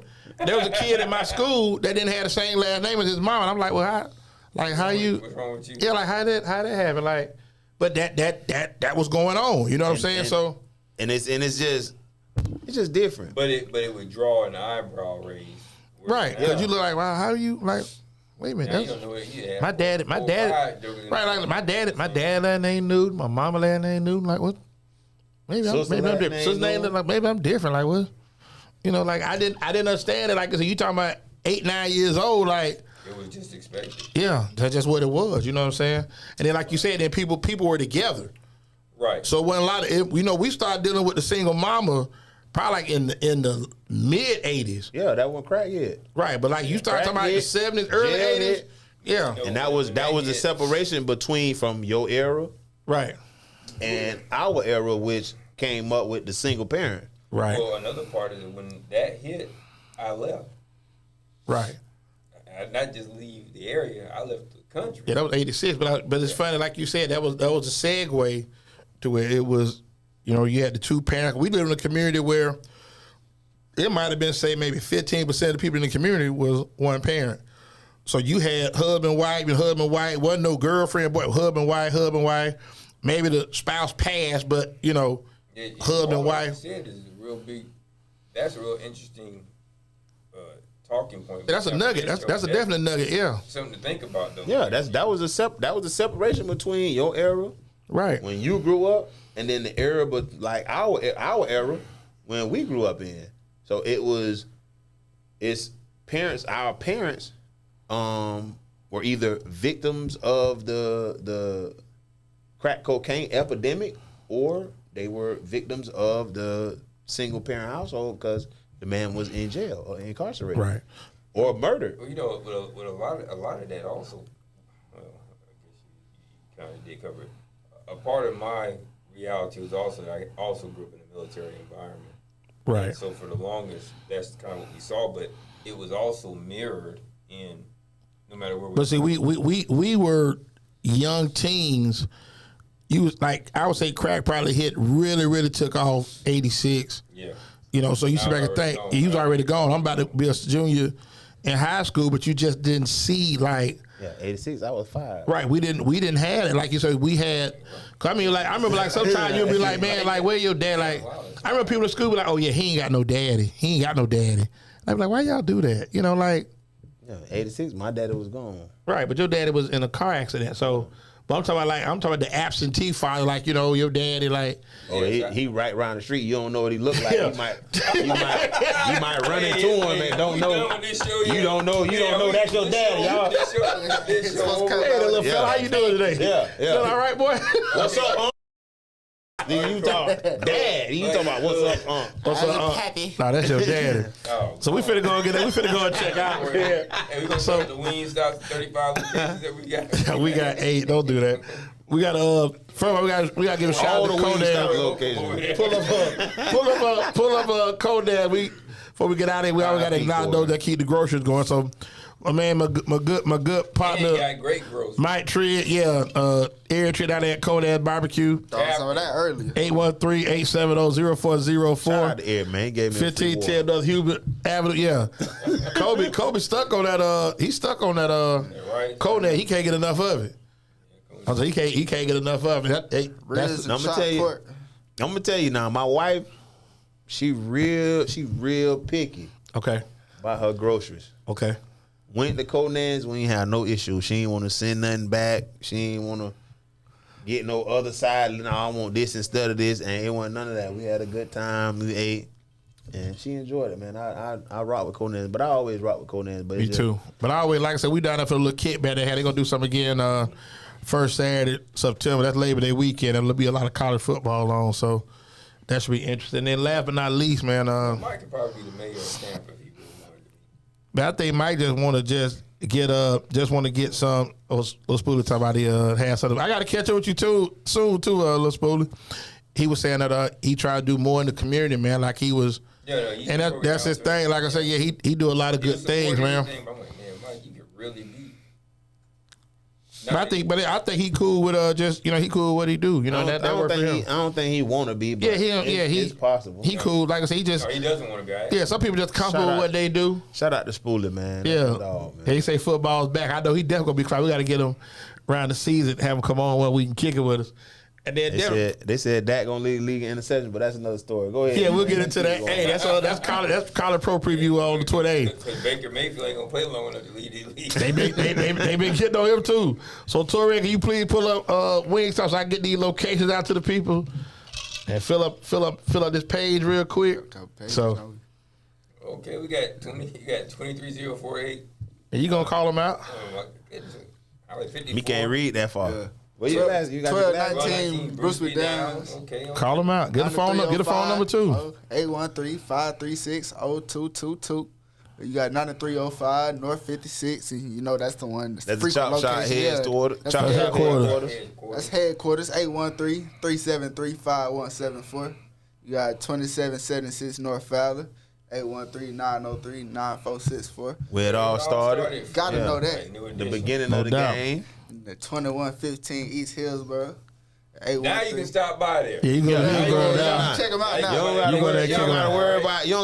There was a kid in my school that didn't have the same last name as his mom, and I'm like, well, how you? What's wrong with you? Yeah, like how that happen? Like, but that was going on. You know what I'm saying? So and it's just different. But it would draw an eyebrow raise. right, because you look like, wow, how you like? Wait a minute, Now you that's, don't know what you have. my dad, right? Like my dad last name Newton, my mama last name Newton. Like what? Maybe I'm Sister different. last name Sister name Newton. like maybe I'm different. Like what? You know, like I didn't understand it. Like so you talking about 8, 9 years old, like. It was just expected. Yeah, that's just what it was. You know what I'm saying? And then, like you said, then people were together. Right. So when a lot of we started dealing with the single mama probably like in the mid '80s, Yeah, that one crackhead. right? But like you start talking about the Crackhead, '70s, early jailhead. '80s, yeah, And that was the separation between from your era right, and our era, which came up with the single parent. right, Well, another part is that when that hit, I left. right. I not just leave the area. I left the country. Yeah, that was '86. But it's funny, like you said, that was a segue to where it was. You had the two parents. We live in a community where it might have been, say, maybe 15% of the people in the community was one parent. So you had husband, wife, wasn't no girlfriend, boy, husband, wife. Maybe the spouse passed, but husband, all wife. You said is a real big. That's a real interesting talking point. That's a nugget. That's a definite nugget. Yeah, something to think about, though. Yeah, that was a separation between your era right. when you grew up and then the era, but like our era when we grew up in. So it's parents. Our parents were either victims of the crack cocaine epidemic, or they were victims of the single parent household because the man was in jail or incarcerated, Right. or murdered. Well, with a lot of that also. Well, I guess you kind of did cover it. A part of my reality was also that I also grew up in a military environment. Right. So for the longest, that's kind of what we saw, but it was also mirrored in no matter where we. But see, we were young teens. You was like, I would say crack probably hit really took off '86. Yeah. So you sit back and think he was already gone. I'm about to be a junior in high school, but you just didn't see like. Yeah, 86. I was 5. Right, we didn't have it like you said. We had. Cause I mean, like I remember, like sometimes you'll be like, man, like where your dad? Like I remember people in school be like, oh yeah, he ain't got no daddy. And I'm like, why y'all do that? Like. Yeah, 86. My daddy was gone. Right, but your daddy was in a car accident. So, But I'm talking about the absentee father, like your daddy, like. Oh, he right around the street. You don't know what he look like. Yeah. You might run into him and don't know. You don't know. You don't know that's your daddy, y'all. Hey, the little fella, how you doing today? Yeah. Feeling all right, boy? What's up, Then you talk, Dad. You talking about what's up, What's up, Happy. Nah, that's your daddy. Oh, So we finna go and get that. We finna go and check out. and we gonna start the wing stops 35 locations that we got. We got 8. Don't do that. We got first we got to give a shout out to Kodak. Pull up Kodak. Before we get out of here, we always got to acknowledge those that keep the groceries going. So my man, my good partner, And got great growth. Mike Tritt, Air Tritt out there at Kodak Barbecue. Thought some of that earlier. 813-870-0404. Shout out to Air, man. He gave me 1510 North Hubert Avenue. Yeah, Kobe stuck on that. He stuck on that. Right. Kodak. He can't get enough of it. I was like, he can't get enough of it. Ribs and I'm gonna chopped tell you. pork. I'm gonna tell you now. My wife, she real picky Okay. about her groceries. Okay. Went to Conan's, we ain't had no issue. She ain't want to send nothing back. She ain't want to get no other side. No, I want this instead of this, and it wasn't none of that. We had a good time. We ate, and she enjoyed it, man. I rock with Conan's, but I always rock with Conan's. But Me too. But I always, like I said, we down there for a little kickback they had. They gonna do something again first Saturday, September. That's Labor Day weekend, and there'll be a lot of college football on, so that should be interesting. And then last but not least, man, Mike could probably be the mayor of Tampa if he really wanted to be. but I think Mike just want to get some. Lil Spoolie talking about he had something. I got to catch up with you soon too, Lil Spoolie. He was saying that he tried to do more in the community, man. Like he was, and that's his thing. Like I said, yeah, he do a lot of good things, man. I'm like, man, Mike, you could really be. But I think he cool with he cool with what he do. You know that work for him. I don't think he want to be. But it's possible. He cool. Like I said, he just. No, he doesn't want to be. Right? Yeah, some people just comfortable with what they do. Shout out to Spoolie, man. That's Yeah, the dog, man. He say football's back. I know he definitely gonna be quiet. We got to get him around the season, have him come on when we can kick it with us. And then They said Dak gonna lead league in interception, but that's another story. Go ahead. yeah, we'll get into that. Hey, that's college pro preview on the Twitter. Hey, Because Baker Mayfield ain't gonna play long enough to lead his league. they been getting on him too. So Torre, can you please pull up Wingstop so I can get these locations out to the people and fill up this page real quick. So Okay, we got 23048. and you gonna call them out? Oh my goodness. I was 54. We can't read that far. Yeah. Well, you got your last 12-19 Bruce McDowell's. Okay. Call them out. Get a phone number too. 813-536-0222. You got 9305 North 56, and you know that's the one. That's the frequent chop shot location. heads Yeah, toward that's chop the shot headquarters. headquarters. That's headquarters. 813-373-5174. You got 2776 North Fowler. 813-903-9464. Where it all started. Gotta know that. The beginning No of the doubt. game. The 2115 East Hillsboro. Now you can stop by there. Yeah, you go down. Check them out You now. don't gotta You go there, worry- you check don't it gotta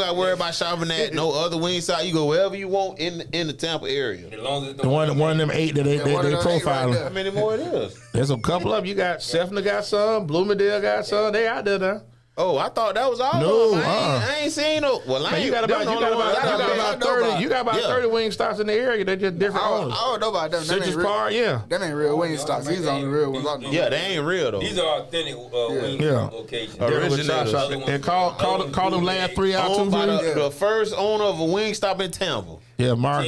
out. worry about shopping at no other wing side. You go wherever you want in the Tampa area. As long as it's The one of them 8 that they one of them 8 right profiling. there. How many more it is? There's a couple of them. You got Sefner got some, Bloomingdale got some. They out there now. Oh, I thought that was all No, of them. I ain't seen no. Well, I Man, ain't. you got about 30. You got about Yeah. 30 wing stops in the area. They're just different I owners. don't know about them. Them Citrus ain't real- Park, yeah. Them ain't real wing stocks. These are the real ones. I know. Yeah, they ain't real though. These are authentic wing Yeah. locations. Original. Different shop. Other ones- And call them last 3 out too, Owned by please. the first owner of a wing stop in Tampa. Yeah, Mark.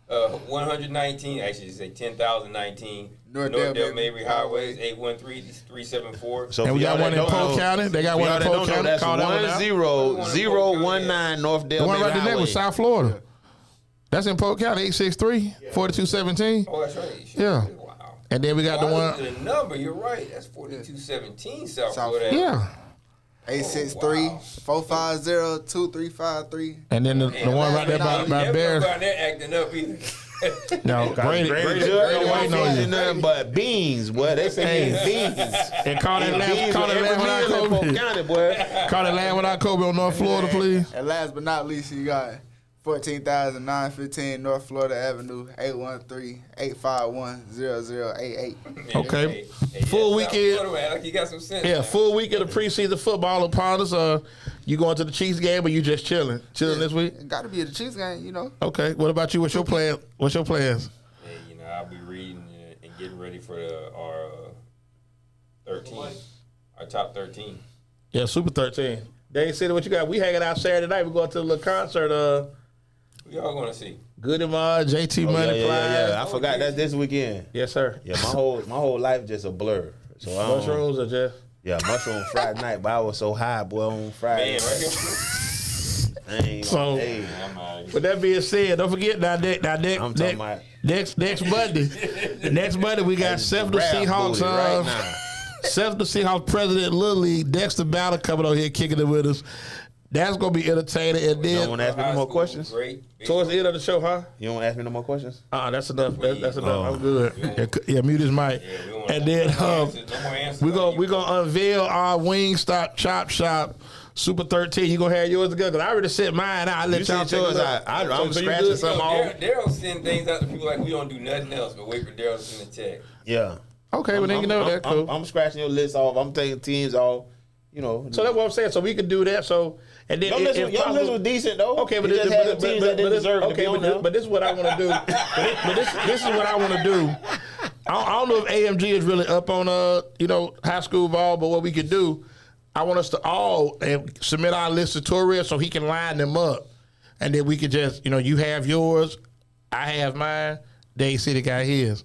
119, actually say 10,019. Northdale Northdale Mabry Mabry Highways, 813-374. So And for we got y'all one that in don't Polk know- County. They got for one y'all in that Polk don't know, County. that's Call that one out. 10019 The one Northdale right there Highway. was South Florida. That's in Polk County, 863-4217. Oh, that's right. Yeah. Wow. And then we got the Wow, one. the number, you're right. That's 4217 South South Florida. Yeah. 863-450-2353. And then the one right there by Bears. They're acting up either. No, Brady Judge waiting on ain't you. nothing but beans, boy. They say beans. And call that Beans land with every without meal in Polk Kobe. County, boy. Call that land without Kobe on North Florida, please. And last but not least, you got 14,915 North Florida Avenue, 813-851-0088. Okay. Full weekend. Like you got some sense. Yeah, full week of the preseason football upon us. You going to the Chiefs game or you just chilling? Chilling this week? It got to be at the Chiefs game, you know. Okay. What about you? What's your plan? What's your plans? Hey, I'll be reading and getting ready for our 13, our top 13. Yeah, Super 13. Dade City, what you got? We hanging out Saturday night. We going to a little concert. Who y'all gonna see? Goody Mod, JT Money, yeah, Clyde. yeah. I forgot that's this weekend. Yes, sir. Yeah, my whole life just a blur. So I don't, Mushrooms or just? Yeah, mushroom Friday night, but I was so high, boy, on Friday. Man, right here. Dang, So- hey, With that being said, don't forget I'm talking about next Monday. Next Monday we got Seth the rap Seahawks. booty right now. Seth the Seahawks president, Little League, Dexter Ballard coming on here kicking it with us. That's gonna be entertaining. And You don't then want to ask me no more questions? Great. towards the end of the show, huh? You don't want to ask me no more questions? That's enough. That's enough. Oh. I'm good. Yeah, mute his mic. Yeah, we don't And want then no more answers we gonna unveil our Wingstop Chop Shop Super 13. You gonna have yours together? Cause I already sent mine out. I let You y'all sent take yours yours. out. I'm So you scratching good? some off. Daryl send things out to people like we don't do nothing else but wait for Daryl to send a text. Yeah. Okay, well then you know that cool. I'm scratching your list off. I'm taking teams off. You know. So that's what I'm saying. So we could do that. So and then Your list was decent though. Okay, but You just had but teams that didn't deserve to be on there. but this is what I want to do. But this is what I want to do. I don't know if AMG is really up on high school ball, but what we could do, I want us to all submit our list to Torres so he can line them up, and then we could just you have yours, I have mine, Dade City got his.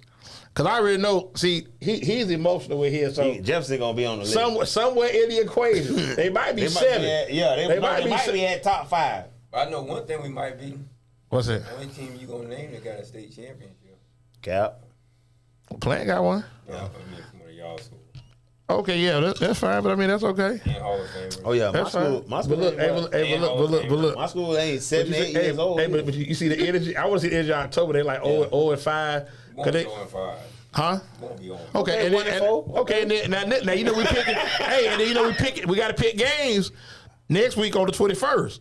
Cause I already know. See, he's emotional with his. So Jefferson gonna be on the list. somewhere in the equation, they might be seven. They might be at top 5. I know one thing we might be. What's it? The only team you gonna name that got a state championship. Cap. Plant got one. Yeah, I mean from one of y'all schools. Okay, yeah, that's fine. But I mean, that's okay. And Hall of Fame. Oh yeah, That's fine. my school. But look. My school ain't 7, 8 years old. Hey, but you see the energy. I want to see the energy in October. They like 0-5. Won't be on 5. Huh? Won't be on. Okay, and then, 1-4. okay, and then, now you know we picking. Hey, and then we got to pick games next week on the 21st.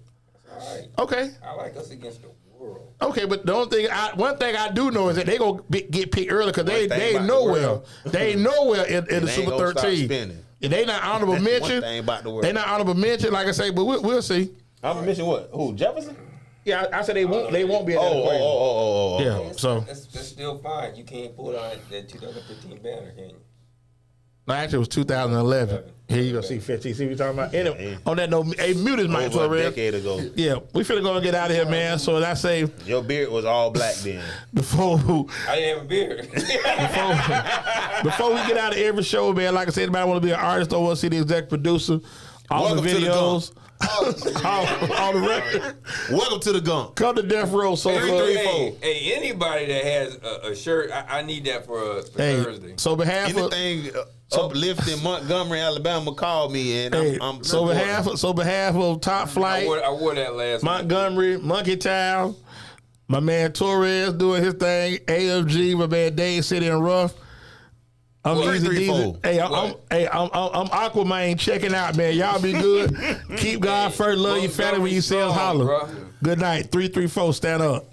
All right. Okay. I like us against the world. Okay, but the only thing, one thing I do know is that they gonna get picked early because they thing ain't about the nowhere. world. They ain't nowhere in the ain't Super gonna stop 13. spinning. And they not honorable mention. One thing about the world. They not honorable mention, like I say, but we'll see. I'm missing what? Who? Jefferson? Yeah, I said they won't be in that equation. Oh. Yeah, so That's still fine. You can't pull on that 2015 banner, can you? no, actually it was 2011. Here you go, see 15. See what you're talking about? Anyway, on that note, hey, mute his mic, Over a Torres. decade ago. Yeah, we finna go and get out of here, man. So I say Your beard was all black then. before I didn't have a beard. before we get out of every show, man, like I said, anybody want to be an artist or want to see the exec producer, all Welcome the to the videos, all the records, Welcome to the Gump. come to Death Row. So hey, anybody that has a shirt, I need that for Thursday. so behalf of Anything uplifting Montgomery, Alabama, call me and I'm so behalf of Top I Flight, wore that last Montgomery, Monkey Town, my man Torres doing his thing, AMG, my man Dade City and Ruff. I'm What? EZDZ. 3-4. I'm Aquaman checking out, man. Y'all be good. Keep God first. Love your family when you see us holler. Good night. 334. Stand up.